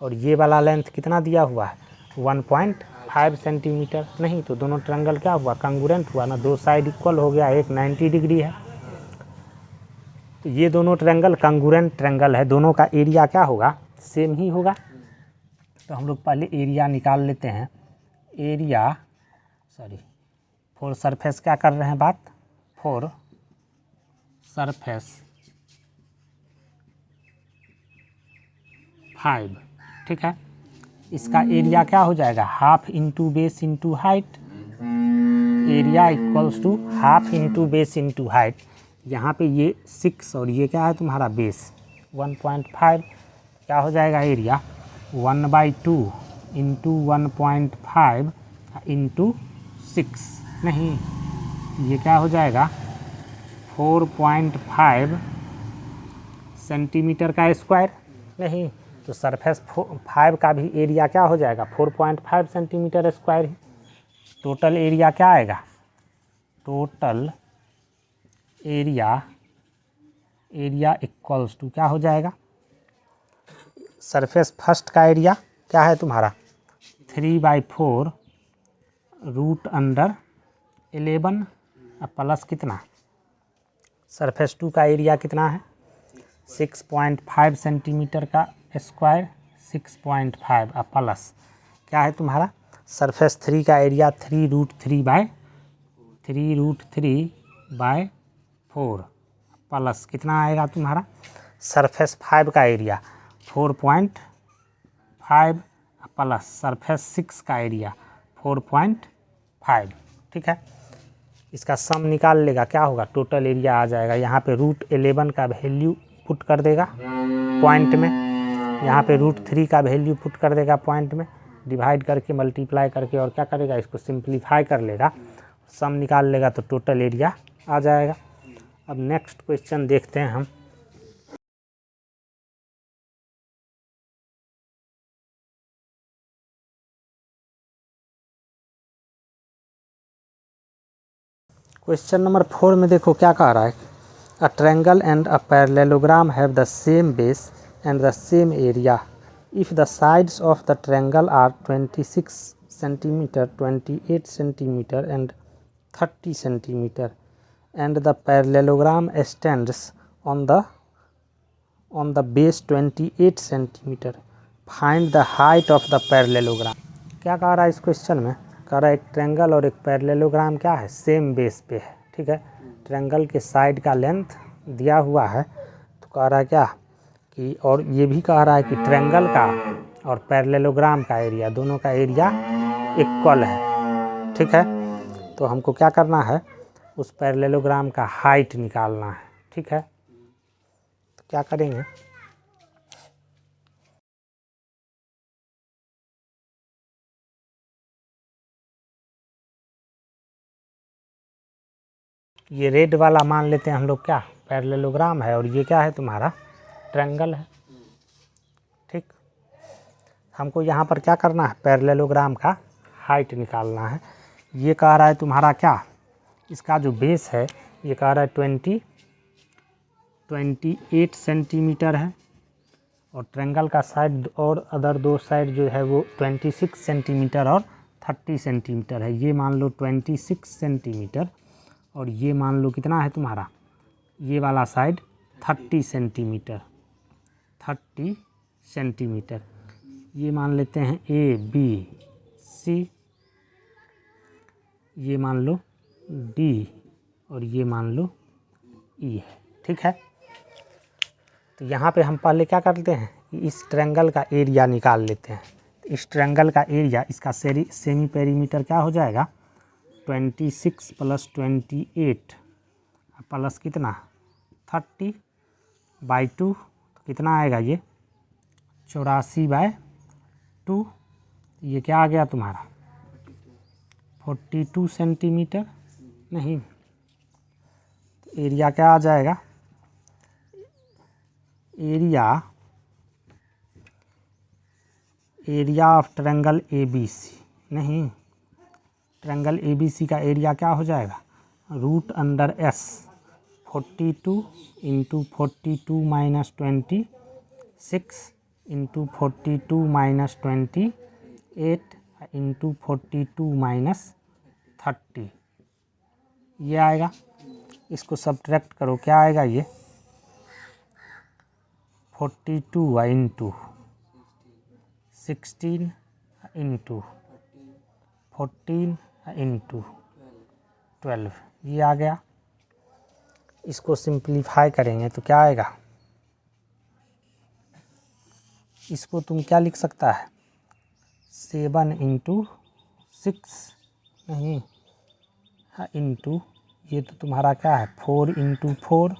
और ये वाला लेंथ कितना दिया हुआ है 1.5 सेंटीमीटर। नहीं, तो दोनों ट्रायंगल क्या हुआ कंग्रुएंट हुआ ना, दो साइड इक्वल हो गया, एक 90 डिग्री है। तो ये दोनों ट्रायंगल कंग्रुएंट ट्रायंगल है, दोनों का एरिया क्या होगा सेम ही होगा। तो हम लोग पहले एरिया निकाल लेते हैं। एरिया फॉर सरफेस क्या कर रहे हैं बात, फॉर सरफेस 5। ठीक है, इसका एरिया क्या हो जाएगा half into base into height. Area equals to half into base into height. यहाँ पे ये 6 और ये क्या है तुम्हारा बेस 1.5, क्या हो जाएगा एरिया 1/2 इंटू 1.5 इंटू 6। नहीं, ये क्या हो जाएगा 4.5 सेंटीमीटर का स्क्वायर। नहीं, तो सरफेस 5 का भी एरिया क्या हो जाएगा 4.5 सेंटीमीटर स्क्वायर ही। टोटल एरिया क्या आएगा, टोटल एरिया इक्वल्स टू क्या हो जाएगा, सरफेस फर्स्ट का एरिया क्या है तुम्हारा 3/4 √11 प्लस कितना सरफेस 2 का एरिया कितना है 6.5 सेंटीमीटर का स्क्वायर 6.5 प्लस क्या है तुम्हारा सरफेस 3 का एरिया 3√3/4 प्लस कितना आएगा तुम्हारा सरफेस 5 का एरिया 4.5 प्लस सरफेस 6 का एरिया 4.5। ठीक है, इसका सम निकाल लेगा क्या होगा टोटल एरिया आ जाएगा। यहाँ पे √11 का वैल्यू पुट कर देगा पॉइंट में, यहाँ पे √3 का वैल्यू पुट कर देगा पॉइंट में, डिवाइड करके मल्टीप्लाई करके और क्या करेगा इसको सिंप्लीफाई कर लेगा, सम निकाल लेगा तो टोटल एरिया आ जाएगा। अब नेक्स्ट क्वेश्चन देखते हैं हम। क्वेश्चन नंबर 4 में देखो क्या कह रहा है, a triangle and a parallelogram have the same base and the same area if the sides of the triangle are 26 centimetre, 28 centimetre and 30 centimetre and the parallelogram stands on the base 28 centimetre, find the height of the parallelogram. क्या कह रहा है इस question में, कह रहा है एक ट्रायंगल और एक पैरेललोग्राम क्या है, सेम बेस पे है। ठीक है, ट्रायंगल के साइड का लेंथ दिया हुआ है, तो कह रहा है क्या कि, और ये भी कह रहा है कि ट्रायंगल का और पैरेललोग्राम का एरिया, दोनों का एरिया इक्वल है। ठीक है, तो हमको क्या करना है, उस पैरेललोग्राम का हाइट निकालना है। ठीक है, तो क्या करेंगे, ये रेड वाला मान लेते हैं हम लोग क्या पैरेललोग्राम है, और ये क्या है तुम्हारा ट्रायंगल है। ठीक, हमको यहाँ पर क्या करना है, पैरेललोग्राम का हाइट निकालना है। ये कह रहा है तुम्हारा क्या, इसका जो बेस है ये कह रहा है 28 सेंटीमीटर है, और ट्रायंगल का साइड और अदर दो साइड जो है वो 26 सेंटीमीटर और 30 सेंटीमीटर है। ये मान लो 26 सेंटीमीटर, और ये मान लो कितना है तुम्हारा, ये वाला साइड 30 सेंटीमीटर, 30 सेंटीमीटर। ये मान लेते हैं ए बी सी, ये मान लो डी, और ये मान लो ई है। ठीक है, तो यहाँ पे हम पहले क्या करते हैं कि इस ट्रायंगल का एरिया निकाल लेते हैं। तो इस ट्रायंगल का एरिया, इसका सेमी पेरीमीटर क्या हो जाएगा, 26 प्लस 28 प्लस कितना 30 बाई 2, तो कितना आएगा ये 84/2। ये क्या आ गया तुम्हारा 42 सेंटीमीटर। नहीं, तो एरिया क्या आ जाएगा, एरिया ऑफ ट्रायंगल ABC, नहीं, ट्रायंगल ABC का एरिया क्या हो जाएगा, √S 42 into 42 minus 26 into 42 minus 28 into 42 minus 30, ये आएगा। इसको सब्ट्रैक्ट करो, क्या आएगा ये 42 इंटू 16 इंटू 14 इंटू 12, ये आ गया। इसको सिंप्लीफाई करेंगे तो क्या आएगा, इसको तुम क्या लिख सकता है 7 इंटू 6, नहीं इंटू, ये तो तुम्हारा क्या है 4 इंटू 4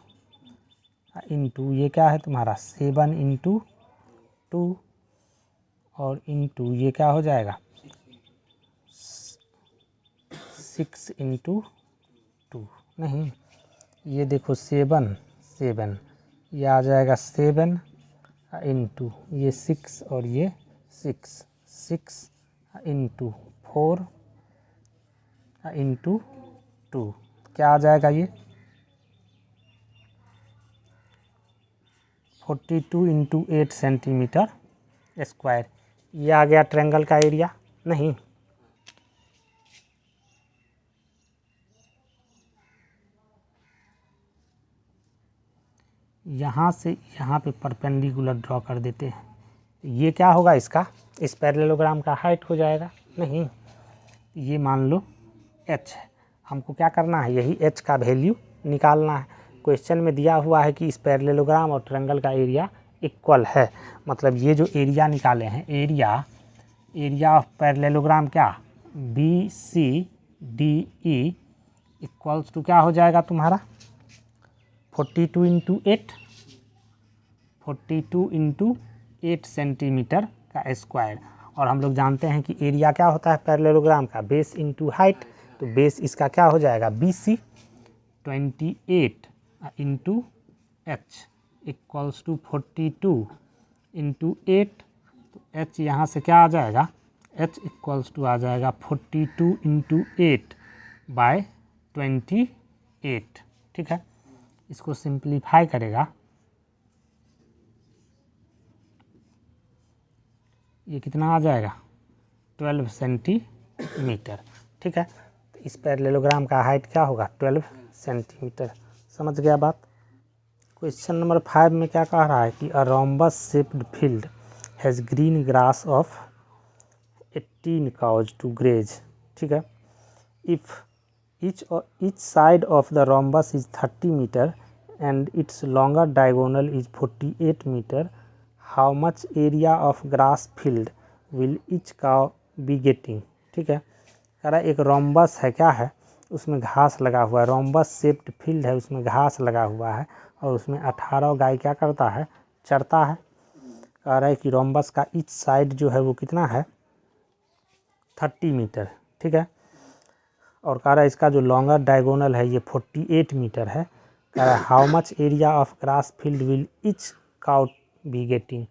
इंटू, ये क्या है तुम्हारा 7 इंटू 2, और इंटू ये क्या हो जाएगा 6 इंटू 2, नहीं ये देखो 7 ये आ जाएगा 7 इंटू ये 6, और ये 6 इंटू 4 इंटू 2, क्या आ जाएगा ये 42 इंटू 8 सेंटीमीटर स्क्वायर। ये आ गया ट्रायंगल का एरिया। नहीं, यहाँ से यहाँ पे परपेंडिकुलर ड्रॉ कर देते हैं, ये क्या होगा इसका, इस पैरेललोग्राम का हाइट हो जाएगा। नहीं, ये मान लो h है, हमको क्या करना है, यही h का वैल्यू निकालना है। क्वेश्चन में दिया हुआ है कि इस पैरेललोग्राम और ट्रायंगल का एरिया इक्वल है, मतलब ये जो एरिया निकाले हैं, एरिया ऑफ पैरेललोग्राम क्या BCDE इक्वल्स टू क्या हो जाएगा तुम्हारा 42 इंटू 8 सेंटीमीटर का स्क्वायर। और हम लोग जानते हैं कि एरिया क्या होता है पैरेललोग्राम का, बेस इंटू हाइट, तो बेस इसका क्या हो जाएगा BC 28 into H equals to 42 into 8, तो H यहाँ से क्या आ जाएगा, H इक्वल्स टू आ जाएगा 42 इंटू 8 बाय 28। 8, ठीक है। इसको सिंप्लीफाई करेगा, ये कितना आ जाएगा 12 सेंटीमीटर, ठीक है। तो इस पैरेललोग्राम का हाइट क्या होगा 12 सेंटीमीटर। समझ गया बात। क्वेश्चन नंबर 5 में क्या कह रहा है कि a rhombus shaped field has green grass of 18 cows to graze, ठीक है। If each side of the rhombus is 30 meter and its longer diagonal is 48 meter, how much area of grass field will each cow be getting, ठीक है। कह रहा है एक rhombus है, क्या है, उसमें घास लगा हुआ है, रोम्बस शेप्ड फील्ड है, उसमें घास लगा हुआ है और उसमें 18 गाय क्या करता है, चरता है। कह रहा है कि रोम्बस का ईच साइड जो है वो कितना है 30 मीटर, ठीक है। और कह रहा है इसका जो लॉन्गर डायगोनल है ये 48 मीटर है। कह रहा है how much area of grass field will each cow be getting,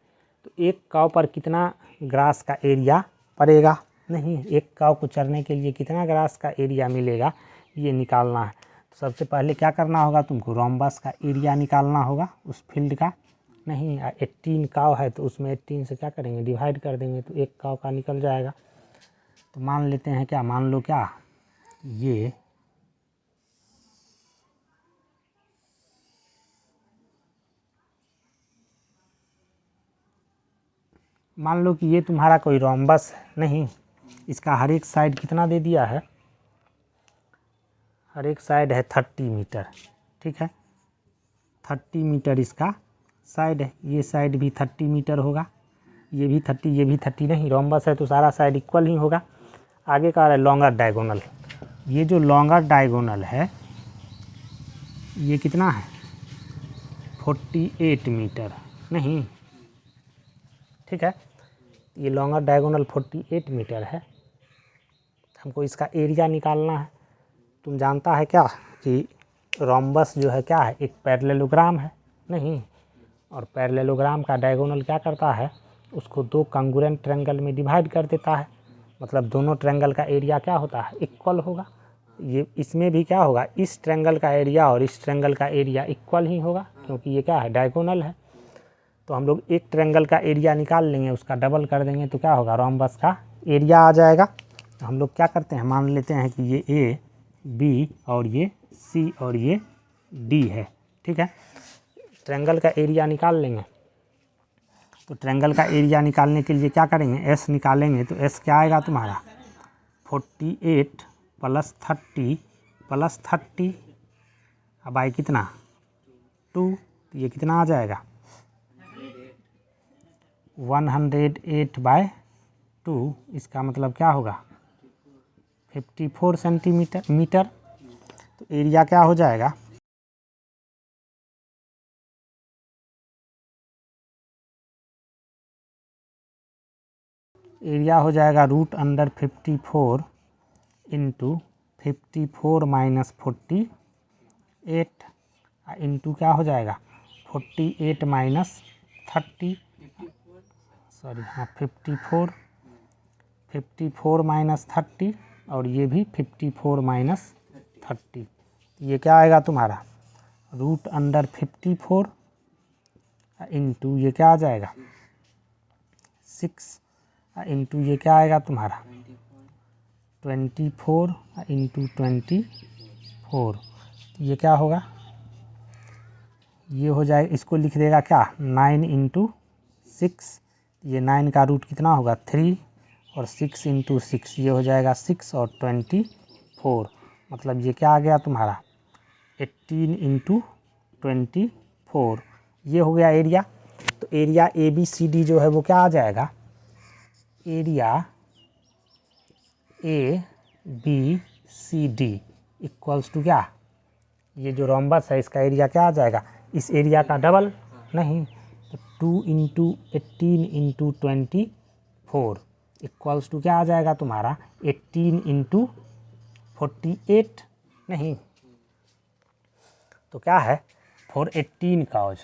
तो एक काउ पर कितना ग्रास का एरिया पड़ेगा, नहीं, एक काउ को चरने के लिए कितना ग्रास का एरिया मिलेगा ये निकालना है। तो सबसे पहले क्या करना होगा तुमको, रोम्बस का एरिया निकालना होगा उस फील्ड का। नहीं, 18 काउ है तो उसमें 18 से क्या करेंगे, डिवाइड कर देंगे, तो एक काउ का निकल जाएगा। तो मान लेते हैं क्या, मान लो क्या, ये मान लो कि ये तुम्हारा कोई रोम्बस है, नहीं, इसका हर एक साइड कितना दे दिया है, हर एक साइड है 30 मीटर, ठीक है। 30 मीटर इसका साइड है, ये साइड भी 30 मीटर होगा, ये भी 30, ये भी 30, नहीं, रोम्बस है तो सारा साइड इक्वल ही होगा। आगे का रहा है लॉन्गर डायगोनल, ये जो लॉन्गर डायगोनल है ये कितना है 48 मीटर, नहीं, ठीक है। ये लॉन्गर डायगोनल 48 मीटर है। हमको इसका एरिया निकालना है। तुम जानता है क्या कि रोम्बस जो है क्या है, एक पैरेललोग्राम है, नहीं, और पैरेललोग्राम का डायगोनल क्या करता है, उसको दो कॉन्ग्रुएंट ट्रायंगल में डिवाइड कर देता है, मतलब दोनों ट्रायंगल का एरिया क्या होता है, इक्वल होगा। ये इसमें भी क्या होगा, इस ट्रायंगल का एरिया और इस ट्रायंगल का एरिया इक्वल ही होगा, क्योंकि ये क्या है, डायगोनल है। तो हम लोग एक ट्रायंगल का एरिया निकाल लेंगे, उसका डबल कर देंगे तो क्या होगा, रोम्बस का एरिया आ जाएगा। तो हम लोग क्या करते हैं, मान लेते हैं कि ये ए, बी और ये सी और ये डी है, ठीक है। ट्रायंगल का एरिया निकाल लेंगे। तो ट्रायंगल का एरिया निकालने के लिए क्या करेंगे, एस निकालेंगे। तो एस क्या आएगा तुम्हारा 48 प्लस 30 प्लस 30 अब आई कितना 2, तो ये कितना आ जाएगा 108/2, इसका मतलब क्या होगा 54 सेंटीमीटर। तो एरिया क्या हो जाएगा, एरिया हो जाएगा √54 इंटू 54 माइनस 48 इंटू क्या हो जाएगा 48 माइनस 30, सॉरी हाँ 54 माइनस 30 और ये भी 54 माइनस 30, ये क्या आएगा तुम्हारा √54 इंटू ये क्या आ जाएगा 6 इंटू ये क्या आएगा तुम्हारा 24 इंटू 24, ये क्या होगा, ये हो जाएगा, इसको लिख देगा क्या 9 इंटू 6, ये 9 का रूट कितना होगा 3 और 6 इंटू 6 ये हो जाएगा 6 और 24, मतलब ये क्या आ गया तुम्हारा 18 इंटू 24, ये हो गया एरिया। तो area A B C D जो है वो क्या आ जाएगा, area A B C D equals to क्या, ये जो रोम्बस है इसका एरिया क्या आ जाएगा, इस एरिया का डबल, नहीं, तो 2 इंटू 18 इंटू 24 इक्वल्स टू क्या आ जाएगा तुम्हारा 18 इंटू 48, नहीं, तो क्या है 418 काउज,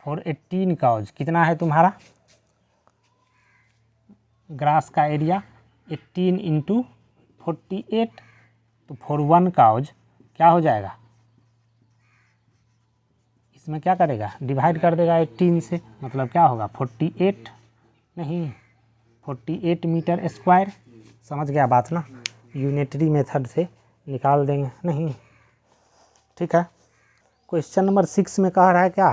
418 काउज कितना है तुम्हारा ग्रास का एरिया, 18 इंटू 48, तो 41 का औज क्या हो जाएगा, इसमें क्या करेगा, डिवाइड कर देगा 18 से, मतलब क्या होगा 48 नहीं 48 मीटर स्क्वायर। समझ गया बात ना, यूनिटरी मेथड से निकाल देंगे नहीं। ठीक है, क्वेश्चन नंबर 6 में कह रहा है क्या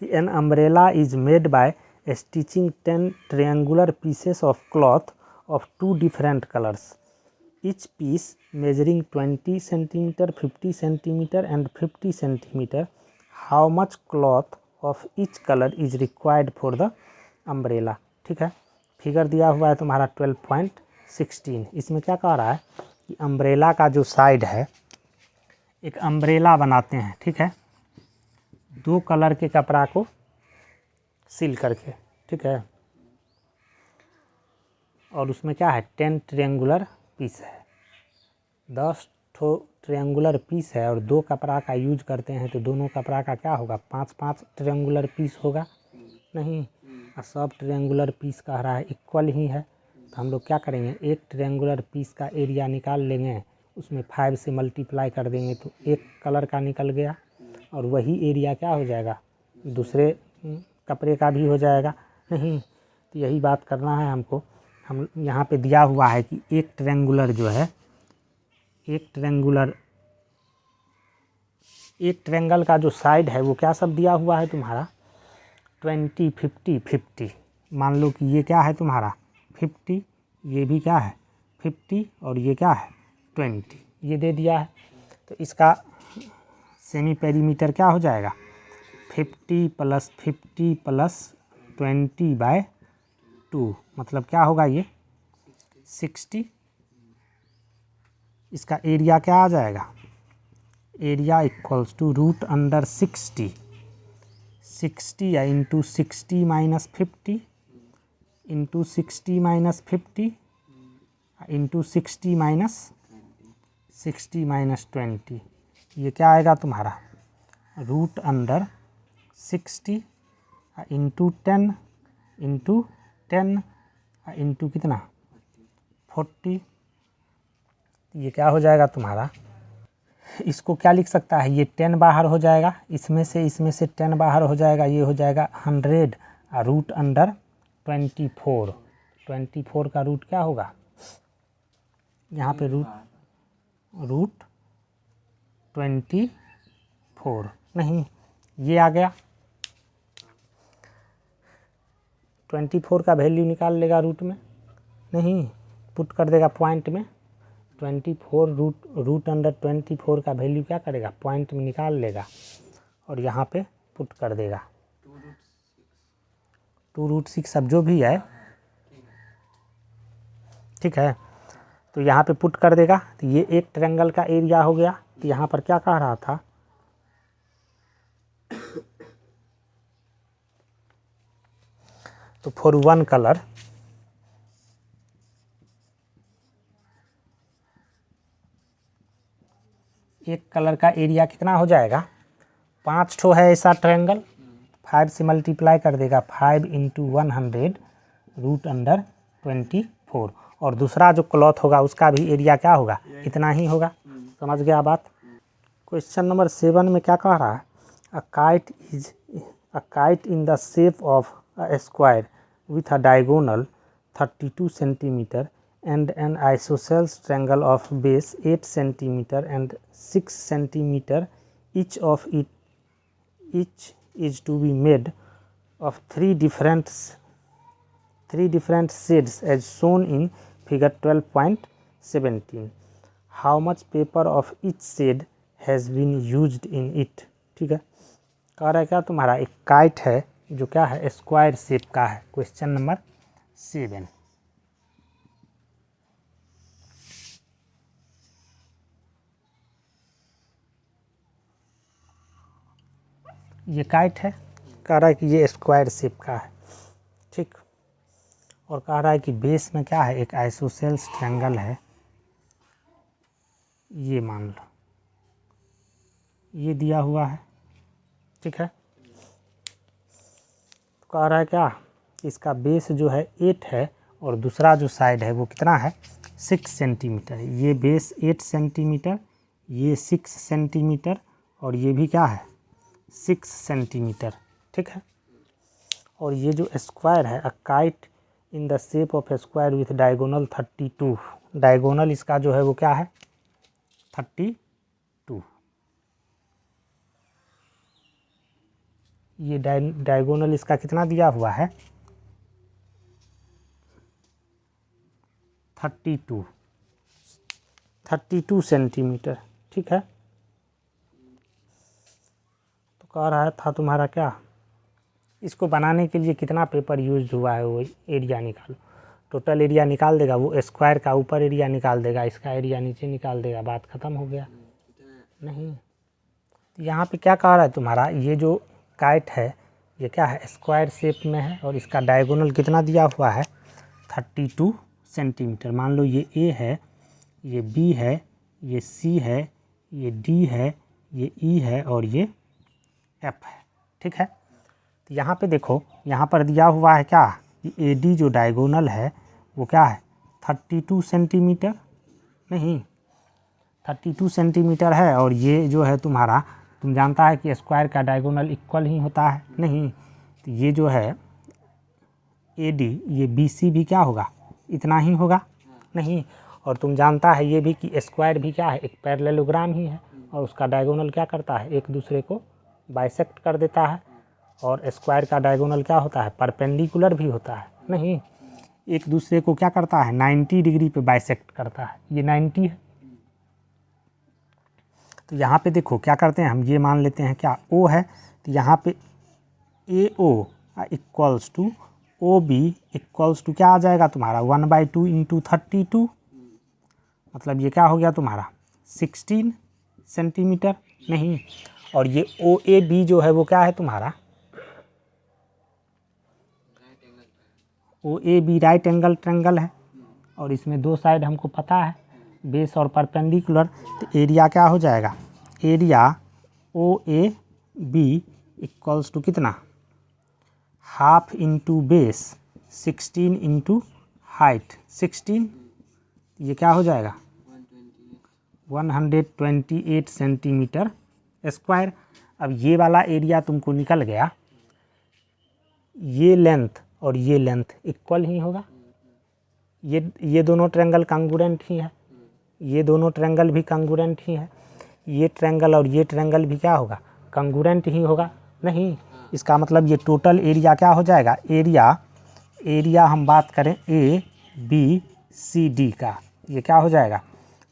कि an umbrella is made by stitching 10 triangular pieces of cloth of 2 different colours, each piece measuring 20 centimeter, 50 centimeter and 50 centimeter. How much cloth of each color is required for the umbrella? ठीक है, figure दिया हुआ है तुम्हारा 12.16। इसमें क्या कह रहा है कि अम्ब्रेला का जो साइड है, एक अम्ब्रेला बनाते हैं, ठीक है, 2 कलर के कपड़ा को सील करके, ठीक है, और उसमें क्या है 10 ट्रायंगुलर पीस है, 10 ट्रायंगुलर पीस है और 2 कपड़ा का यूज करते हैं, तो दोनों कपड़ा का क्या होगा 5-5 ट्रायंगुलर पीस होगा नहीं, और सब ट्रायंगुलर पीस कह रहा है इक्वल ही है, तो हम लोग क्या करेंगे, एक ट्रायंगुलर पीस का एरिया निकाल लेंगे, उसमें 5 से मल्टीप्लाई कर देंगे तो एक कलर का निकल गया, और वही एरिया क्या हो जाएगा दूसरे कपड़े का भी हो जाएगा नहीं। तो यही बात करना है हमको। हम यहाँ पे दिया हुआ है कि एक ट्रायंगुलर जो है, एक ट्रायंगल का जो साइड है वो क्या सब दिया हुआ है तुम्हारा 20, 50, 50। मान लो कि ये क्या है तुम्हारा 50, ये भी क्या है 50 और ये क्या है 20, ये दे दिया है, तो इसका सेमी पेरीमीटर क्या हो जाएगा 50 + 50 + 20/2, मतलब क्या होगा ये 60। इसका एरिया क्या आ जाएगा, एरिया इक्वल्स टू √60 या इंटू 60 - 50 इंटू 60 - 50 इंटू 60 - 20, ये क्या आएगा तुम्हारा √60 इंटू 10 इंटू 10 इंटू कितना 40, ये क्या हो जाएगा तुम्हारा, इसको क्या लिख सकता है, ये 10 बाहर हो जाएगा, इसमें से 10 बाहर हो जाएगा, ये हो जाएगा 100 √24। 24 का रूट क्या होगा, यहाँ पे √24 नहीं, ये आ गया 24 का वैल्यू निकाल लेगा रूट में नहीं, पुट कर देगा पॉइंट में, 24 √24 का वैल्यू क्या करेगा पॉइंट में निकाल लेगा और यहाँ पे पुट कर देगा 2√6 अब जो भी है, ठीक है, तो यहाँ पे पुट कर देगा, तो ये एक ट्रायंगल का एरिया हो गया। तो यहाँ पर क्या कह रहा था तो फॉर 1 कलर एक कलर का एरिया कितना हो जाएगा, 5 ठो है ऐसा ट्रायंगल, 5 से मल्टीप्लाई कर देगा 5 × 100 √24, और दूसरा जो क्लॉथ होगा उसका भी एरिया क्या होगा इतना ही होगा। समझ गया बात। क्वेश्चन नंबर 7 में क्या कह रहा है, a kite in the shape of a square with a diagonal 32 centimetre and an isosceles triangle of base 8 centimeter and 6 centimeter, each is to be made of three different shades as shown in figure 12.17. How much paper of each shade has been used in it? ठीक है, कह रहा है क्या तुम्हारा एक kite है जो क्या है स्क्वायर शेप का है। क्वेश्चन नंबर 7, ये काइट है, कह रहा है कि ये स्क्वायर शेप का है, ठीक, और कह रहा है कि बेस में क्या है एक आइसोसेल्स ट्रायंगल है, ये मान लो ये दिया हुआ है, ठीक है, तो कह रहा है क्या इसका बेस जो है 8 है और दूसरा जो साइड है वो कितना है 6 सेंटीमीटर। ये बेस 8 सेंटीमीटर, ये 6 सेंटीमीटर और ये भी क्या है 6 सेंटीमीटर, ठीक है। और ये जो स्क्वायर है, a kite in the shape of A square with diagonal 32, diagonal इसका जो है वो क्या है 32। ये डायगोनल इसका कितना दिया हुआ है 32 सेंटीमीटर, ठीक है। तो कह रहा था तुम्हारा क्या, इसको बनाने के लिए कितना पेपर यूज हुआ है वो एरिया निकालो। टोटल एरिया निकाल देगा वो, स्क्वायर का ऊपर एरिया निकाल देगा, इसका एरिया नीचे निकाल देगा, बात ख़त्म हो गया। नहीं, यहाँ पे क्या कह रहा है तुम्हारा, ये जो काइट है ये क्या है स्क्वायर शेप में है और इसका डायगोनल कितना दिया हुआ है 32 सेंटीमीटर। मान लो ये ए है, ये बी है, ये सी है, ये डी है, ये ई है और ये एफ है, ठीक है। तो यहाँ पे देखो, यहाँ पर दिया हुआ है क्या, ए डी जो डायगोनल है वो क्या है 32 सेंटीमीटर, नहीं 32 सेंटीमीटर है। और ये जो है तुम्हारा, तुम जानता है कि स्क्वायर का डायगोनल इक्वल ही होता है, नहीं। तो ये जो है ए डी, ये बी सी भी क्या होगा इतना ही होगा, नहीं। और तुम जानता है ये भी कि स्क्वायर भी क्या है एक पैरेललोग्राम ही है और उसका डायगोनल क्या करता है एक दूसरे को बाइसेक्ट कर देता है। और स्क्वायर का डायगोनल क्या होता है परपेंडिकुलर भी होता है, नहीं, एक दूसरे को क्या करता है 90 डिग्री पे बाइसेक्ट करता है, ये 90 है। तो यहाँ पे देखो क्या करते हैं हम, ये मान लेते हैं क्या O है, तो यहाँ पे AO equals to OB equals to क्या आ जाएगा तुम्हारा 1/2 इंटू 32, मतलब ये क्या हो गया तुम्हारा 16 सेंटीमीटर, नहीं। और ये OAB जो है वो क्या है तुम्हारा OAB राइट एंगल ट्रायंगल है और इसमें दो साइड हमको पता है बेस और परपेंडिकुलर। तो एरिया क्या हो जाएगा, एरिया OAB इक्वल्स टू कितना half into base 16 into height 16, ये क्या हो जाएगा 128 सेंटीमीटर स्क्वायर। अब ये वाला एरिया तुमको निकल गया, ये लेंथ और ये लेंथ इक्वल ही होगा, ये दोनों ट्रायंगल कांग्रुएंट ही है, ये दोनों ट्रायंगल भी कांग्रुएंट ही है, ये ट्रायंगल और ये ट्रायंगल भी क्या होगा कांग्रुएंट ही होगा, नहीं। इसका मतलब ये टोटल एरिया क्या हो जाएगा, एरिया हम बात करें ABCD का, ये क्या हो जाएगा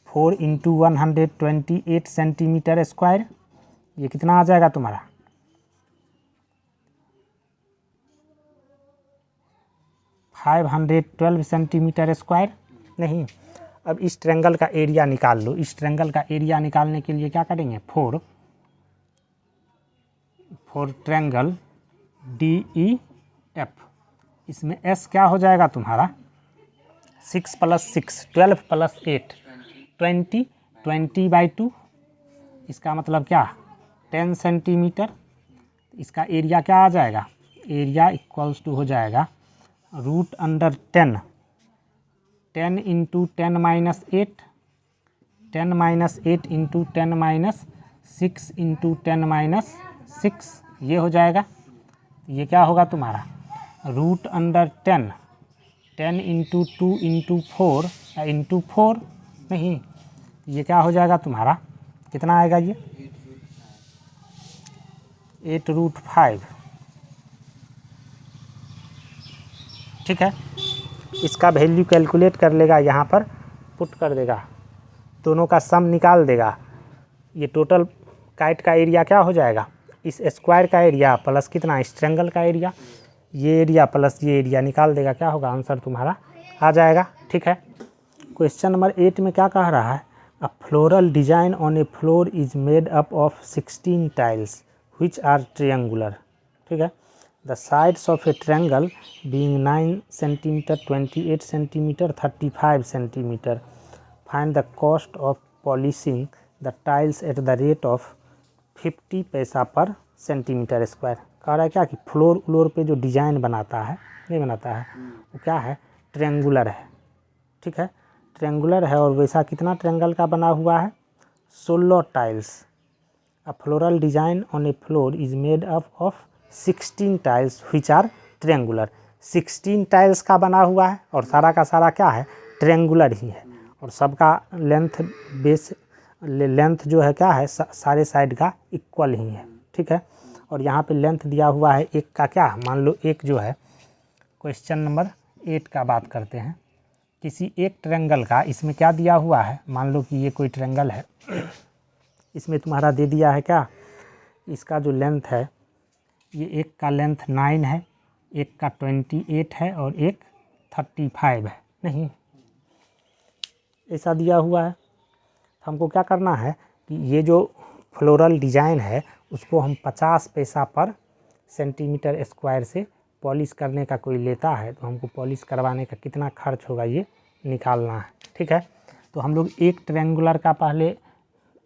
4 इंटू 128 सेंटीमीटर स्क्वायर, ये कितना आ जाएगा तुम्हारा 512 सेंटीमीटर स्क्वायर, नहीं। अब इस ट्रायंगल का एरिया निकाल लो। इस ट्रायंगल का एरिया निकालने के लिए क्या करेंगे, फॉर ट्रायंगल DEF, इसमें S क्या हो जाएगा तुम्हारा 6 + 6 12 + 8 20/2, इसका मतलब क्या 10 सेंटीमीटर। इसका एरिया क्या आ जाएगा, एरिया इक्वल्स टू हो जाएगा √10 इंटू 10 - 8 10 - 8 इंटू 10 - 6 इंटू 10 - 6, ये हो जाएगा। ये क्या होगा तुम्हारा √10 10 इंटू 2 इंटू 4 इंटू 4, नहीं, ये क्या हो जाएगा तुम्हारा कितना आएगा ये 8√5, ठीक है। इसका वैल्यू कैलकुलेट कर लेगा, यहाँ पर पुट कर देगा, दोनों का सम निकाल देगा। ये टोटल काइट का एरिया क्या हो जाएगा, इस स्क्वायर का एरिया प्लस कितना इस ट्रायंगल का एरिया, ये एरिया प्लस ये एरिया निकाल देगा, क्या होगा आंसर तुम्हारा आ जाएगा, ठीक है। क्वेश्चन नंबर 8 में क्या कह रहा है, a floral design on a floor is made up of 16 tiles which are triangular, ठीक है। The sides of a triangle being 9 cm, 28 cm, 35 cm. Find the cost of polishing the tiles at the rate of 50 पैसा पर centimetre square. कह रहा है क्या कि floor पे जो डिज़ाइन बनाता है नहीं बनाता है वो क्या है ट्रेंगुलर है, ठीक है, ट्रेंगुलर है और वैसा कितना ट्रेंगल का बना हुआ है, 16 tiles. A floral design on a floor is made up of 16 tiles which are triangular. 16 tiles का बना हुआ है और सारा का सारा क्या है, ट्रेंगुलर ही है, और सबका लेंथ बेस लेंथ जो है क्या है, सारे साइड का इक्वल ही है, ठीक है। और यहाँ पे लेंथ दिया हुआ है एक का, क्या मान लो एक जो है, क्वेश्चन नंबर 8 का बात करते हैं। किसी एक ट्रेंगल का, इसमें क्या दिया हुआ है, मान लो कि ये कोई ट्रेंगल है, इसमें तुम्हारा दे दिया है क्या, इसका जो लेंथ है, ये एक का लेंथ 9 है, एक का 28 है और एक 35 है, नहीं ऐसा दिया हुआ है। हमको क्या करना है कि ये जो फ्लोरल डिजाइन है उसको हम 50 पैसा पर सेंटीमीटर स्क्वायर से पॉलिश करने का कोई लेता है, तो हमको पॉलिश करवाने का कितना खर्च होगा ये निकालना है, ठीक है। तो हम लोग एक ट्रेंगुलर का पहले,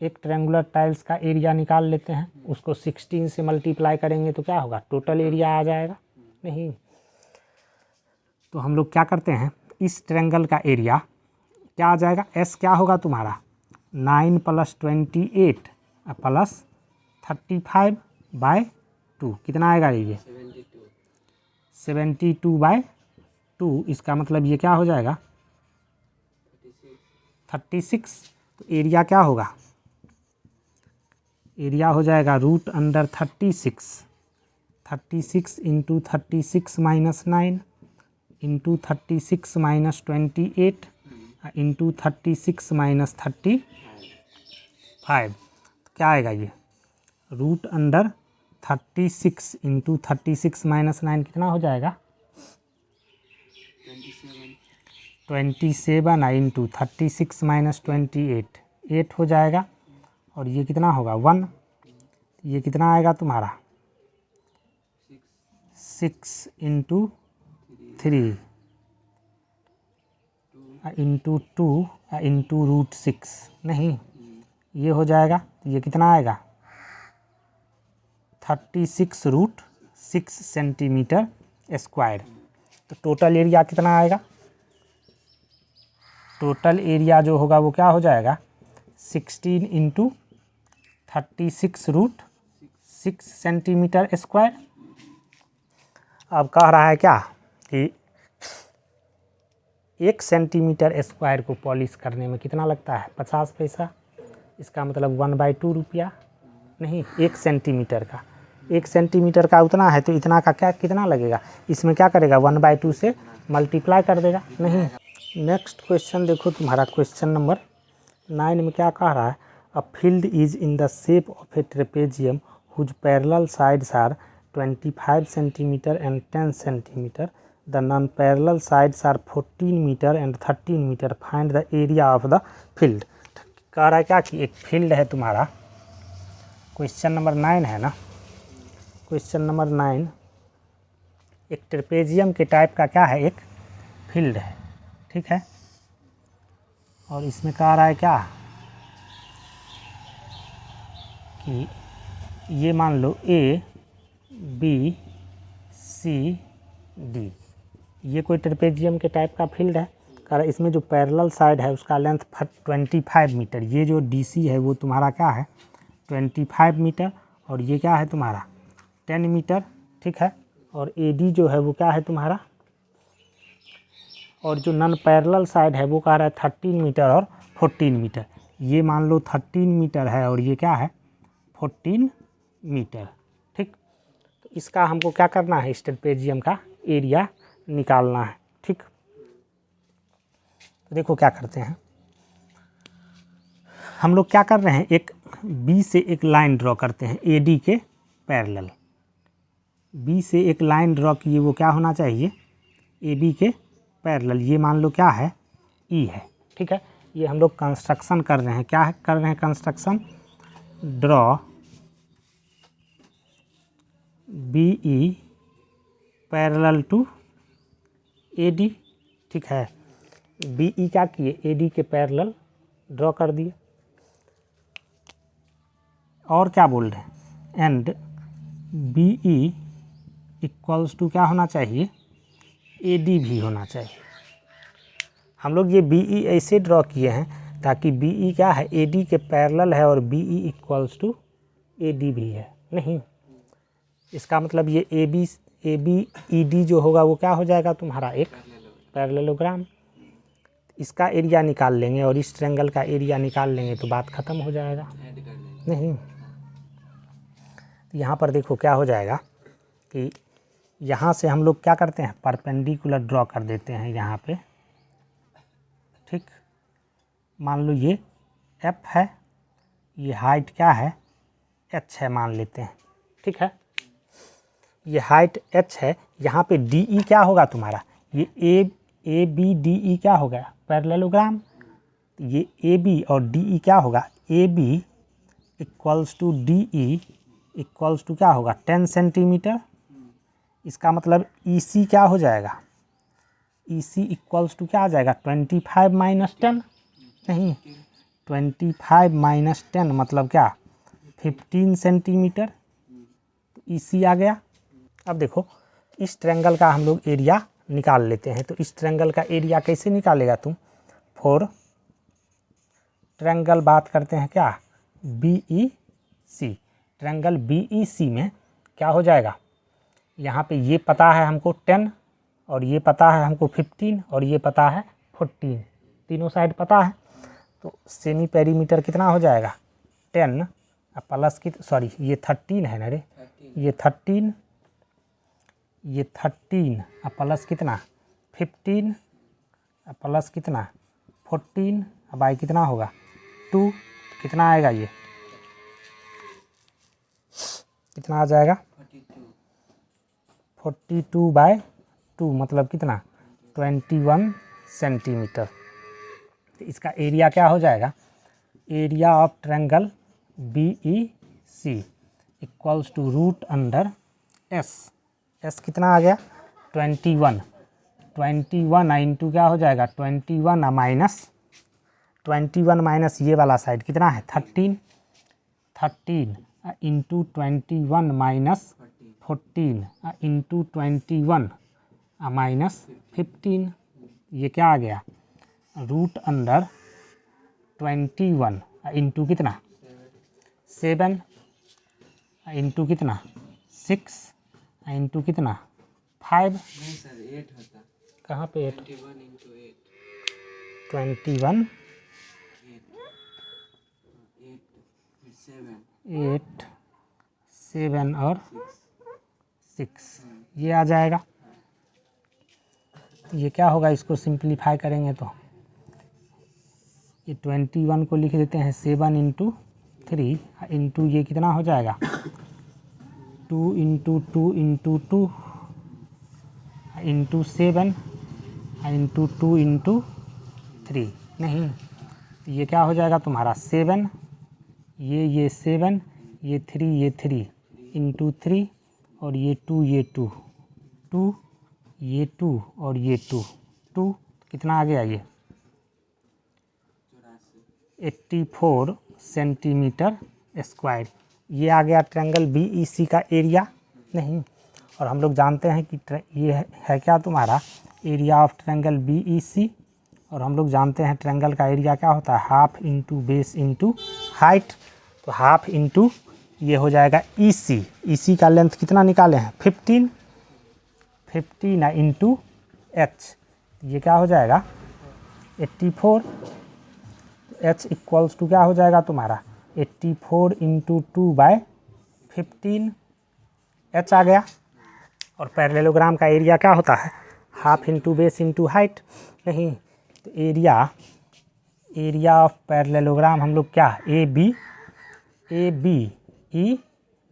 एक ट्रेंगुलर टाइल्स का एरिया निकाल लेते हैं, उसको 16 से मल्टीप्लाई करेंगे तो क्या होगा, टोटल एरिया आ जाएगा, नहीं। तो हम लोग क्या करते हैं, इस ट्रेंगल का एरिया क्या आ जाएगा, एस क्या होगा तुम्हारा 9 + 28 प्लस 35/2 कितना आएगा ये 72/2। इसका मतलब ये क्या हो जाएगा 36। तो एरिया क्या होगा, एरिया हो जाएगा √36। 36 × 36 - 9 × 36 - 28 × 36 - 35। क्या आएगा ये √36 × 36 - 9 कितना हो जाएगा 27 × 36 - 28 8 हो जाएगा, और ये कितना होगा 1, ये कितना आएगा तुम्हारा 6 × 3 × 2 × √6, नहीं ये हो जाएगा, ये कितना आएगा 36√6 सेंटीमीटर स्क्वायर। तो टोटल एरिया कितना आएगा, टोटल एरिया जो होगा वो क्या हो जाएगा 16 × 36√6 सेंटीमीटर स्क्वायर। अब कह रहा है क्या कि 1 सेंटीमीटर स्क्वायर को पॉलिश करने में कितना लगता है 50 पैसा, इसका मतलब 1/2 रुपया, नहीं 1 सेंटीमीटर का, 1 सेंटीमीटर का उतना है तो इतना का क्या कितना लगेगा, इसमें क्या करेगा 1/2 से मल्टीप्लाई कर देगा, नहीं। नेक्स्ट क्वेश्चन देखो तुम्हारा, क्वेश्चन नंबर 9 में क्या कह रहा है, a field is in the shape of a trapezium whose parallel sides are 25 centimetre and 10 centimetre, the non parallel sides are 14 metre and 13 metre, find the area of the field. कह रहा है क्या कि एक फील्ड है तुम्हारा, question number 9 है ना, क्वेश्चन नंबर 9 एक ट्रेपेजियम के टाइप का क्या है, एक फील्ड है, ठीक है। और इसमें कह रहा है क्या कि ये मान लो A B C D, ये कोई ट्रेपेजियम के टाइप का फील्ड है। कह रहा है इसमें जो पैरेलल साइड है उसका लेंथ 25 मीटर, ये जो DC है वो तुम्हारा क्या है 25 मीटर, और ये क्या है तुम्हारा 10 मीटर, ठीक है। और AD जो है वो क्या है तुम्हारा, और जो नॉन पैरेलल साइड है वो कह रहा है 13 मीटर और 14 मीटर, ये मान लो 13 मीटर है और ये क्या है 14 मीटर, ठीक। तो इसका हमको क्या करना है, इस ट्रेपेजियम का एरिया निकालना है, ठीक। तो देखो क्या करते हैं हम लोग, क्या कर रहे हैं, एक B से एक लाइन ड्रॉ करते हैं AD के पैरेलल, B से एक लाइन ड्रॉ किए, वो क्या होना चाहिए AB के पैरेलल, ये मान लो क्या है E है, ठीक है। ये हम लोग कंस्ट्रक्शन कर रहे हैं, क्या है कर रहे हैं construction, draw BE parallel to AD, ठीक है। BE क्या किए AD के पैरेलल ड्रॉ कर दिए, और क्या बोल रहे हैं, एंड BE इक्वल्स टू क्या होना चाहिए AD भी होना चाहिए, हम लोग ये बी ई ऐसे ड्रॉ किए हैं ताकि बी ई क्या है, ए डी के पैरेलल है और B E equals to A D भी है। नहीं, इसका मतलब ये ए बी ई डी जो होगा वो क्या हो जाएगा तुम्हारा, एक पैरेललोग्राम। इसका एरिया निकाल लेंगे और इस ट्रायंगल का एरिया निकाल लेंगे तो बात ख़त्म हो जाएगा। ऐड कर देंगे। नहीं, यहाँ पर देखो क्या हो जाएगा कि यहाँ से हम लोग क्या करते हैं, परपेंडिकुलर ड्रॉ कर देते हैं यहाँ पे। ठीक, मान लो ये एफ है, ये हाइट क्या है, एच है मान लेते हैं। ठीक है, ये हाइट एच है, यहाँ पे डी ई क्या होगा तुम्हारा, ये ए बी डी ई क्या होगा, पैरेललोग्राम। ये ए बी और डी ई क्या होगा, A B equals to D E equals to क्या होगा, 10 सेंटीमीटर। इसका मतलब ई सी क्या हो जाएगा, ई सी इक्वल्स टू क्या आ जाएगा, 25 माइनस 10। नहीं, 25 माइनस 10 मतलब क्या, 15 सेंटीमीटर। तो ई सी आ गया। अब देखो इस ट्रायंगल का हम लोग एरिया निकाल लेते हैं। तो इस ट्रायंगल का एरिया कैसे निकालेगा तुम, फॉर ट्रायंगल बात करते हैं क्या, बी ई सी। ट्रायंगल बी ई सी में क्या हो जाएगा, यहाँ पे ये पता है हमको 10 और ये पता है हमको 15 और ये पता है 14, तीनों साइड पता है। तो सेमी पेरीमीटर कितना हो जाएगा, 10 प्लस की, सॉरी ये 13 है ना रे, ये 13, ये 13 प्लस कितना 15 प्लस कितना 14, अब आई कितना होगा 2, कितना आएगा, ये कितना आ जाएगा 42 बाय 2 मतलब कितना 21 सेंटीमीटर। तो इसका एरिया क्या हो जाएगा, area of triangle B E C equals to root under S. S कितना आ गया 21 इंटू क्या हो जाएगा 21 माइनस ये वाला साइड कितना है 13 इंटू 21 माइनस 14 इंटू 21 माइनस 15, ये क्या आ गया रूट अंडर 21 इंटू कितना 7 इंटू कितना 6 इंटू कितना 5। नहीं सर 8 होता, कहाँ पे 8, 21 इंटू 8, 21 8 7 और 6, ये आ जाएगा। ये क्या होगा, इसको सिंप्लीफाई करेंगे तो ये 21 को लिख देते हैं 7 इंटू 3 इंटू ये कितना हो जाएगा 2 into 2 into 2 into 7 into 2 into 3। नहीं, ये क्या हो जाएगा तुम्हारा 7, ये 7, ये 3, ये 3 इंटू 3 और ये 2, ये 2 ये 2 और ये 2 कितना आ गया, ये 84 सेंटीमीटर स्क्वायर। ये आ गया ट्रायंगल बी ई सी का एरिया। नहीं, और हम लोग जानते हैं कि ये है क्या तुम्हारा area of triangle B E C, और हम लोग जानते हैं ट्रायंगल का एरिया क्या होता है half into base into height. तो हाफ इंटू ये हो जाएगा ई सी, ई सी का लेंथ कितना निकाले हैं 15 इंटू एच, ये क्या हो जाएगा 84। एच इक्वल्स टू क्या हो जाएगा तुम्हारा 84 इंटू 2 बाय 15, एच आ गया। और पैरेललोग्राम का एरिया क्या होता है half into base into height. नहीं, तो एरिया ऑफ पैरेललोग्राम हम लोग क्या ए बी ई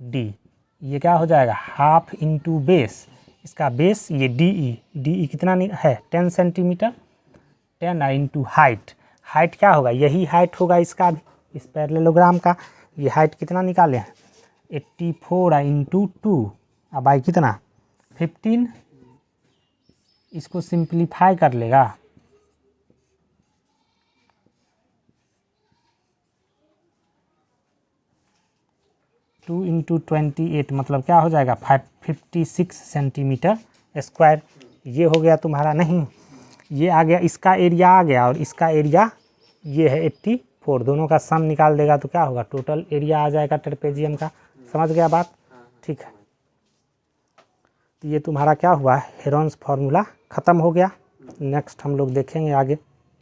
डी, ये क्या हो जाएगा हाफ इंटू बेस, इसका बेस ये डी ई कितना है 10 सेंटीमीटर, 10 इंटू हाइट, हाइट क्या होगा यही हाइट होगा इसका भी, इस पैरेललोग्राम का। ये हाइट कितना निकाले हैं 84 इंटू 2 अब आई कितना 15। इसको सिंप्लीफाई कर लेगा 2 इंटू 28 मतलब क्या हो जाएगा 56 सेंटीमीटर स्क्वायर। ये हो गया तुम्हारा। नहीं, ये आ गया, इसका एरिया आ गया और इसका एरिया ये है 84, दोनों का सम निकाल देगा तो क्या होगा, टोटल एरिया आ जाएगा ट्रेपेजियम का। समझ गया बात? ठीक है, तो ये तुम्हारा क्या हुआ, हेरोन्स फार्मूला ख़त्म हो गया। नेक्स्ट हम लोग देखेंगे आगे।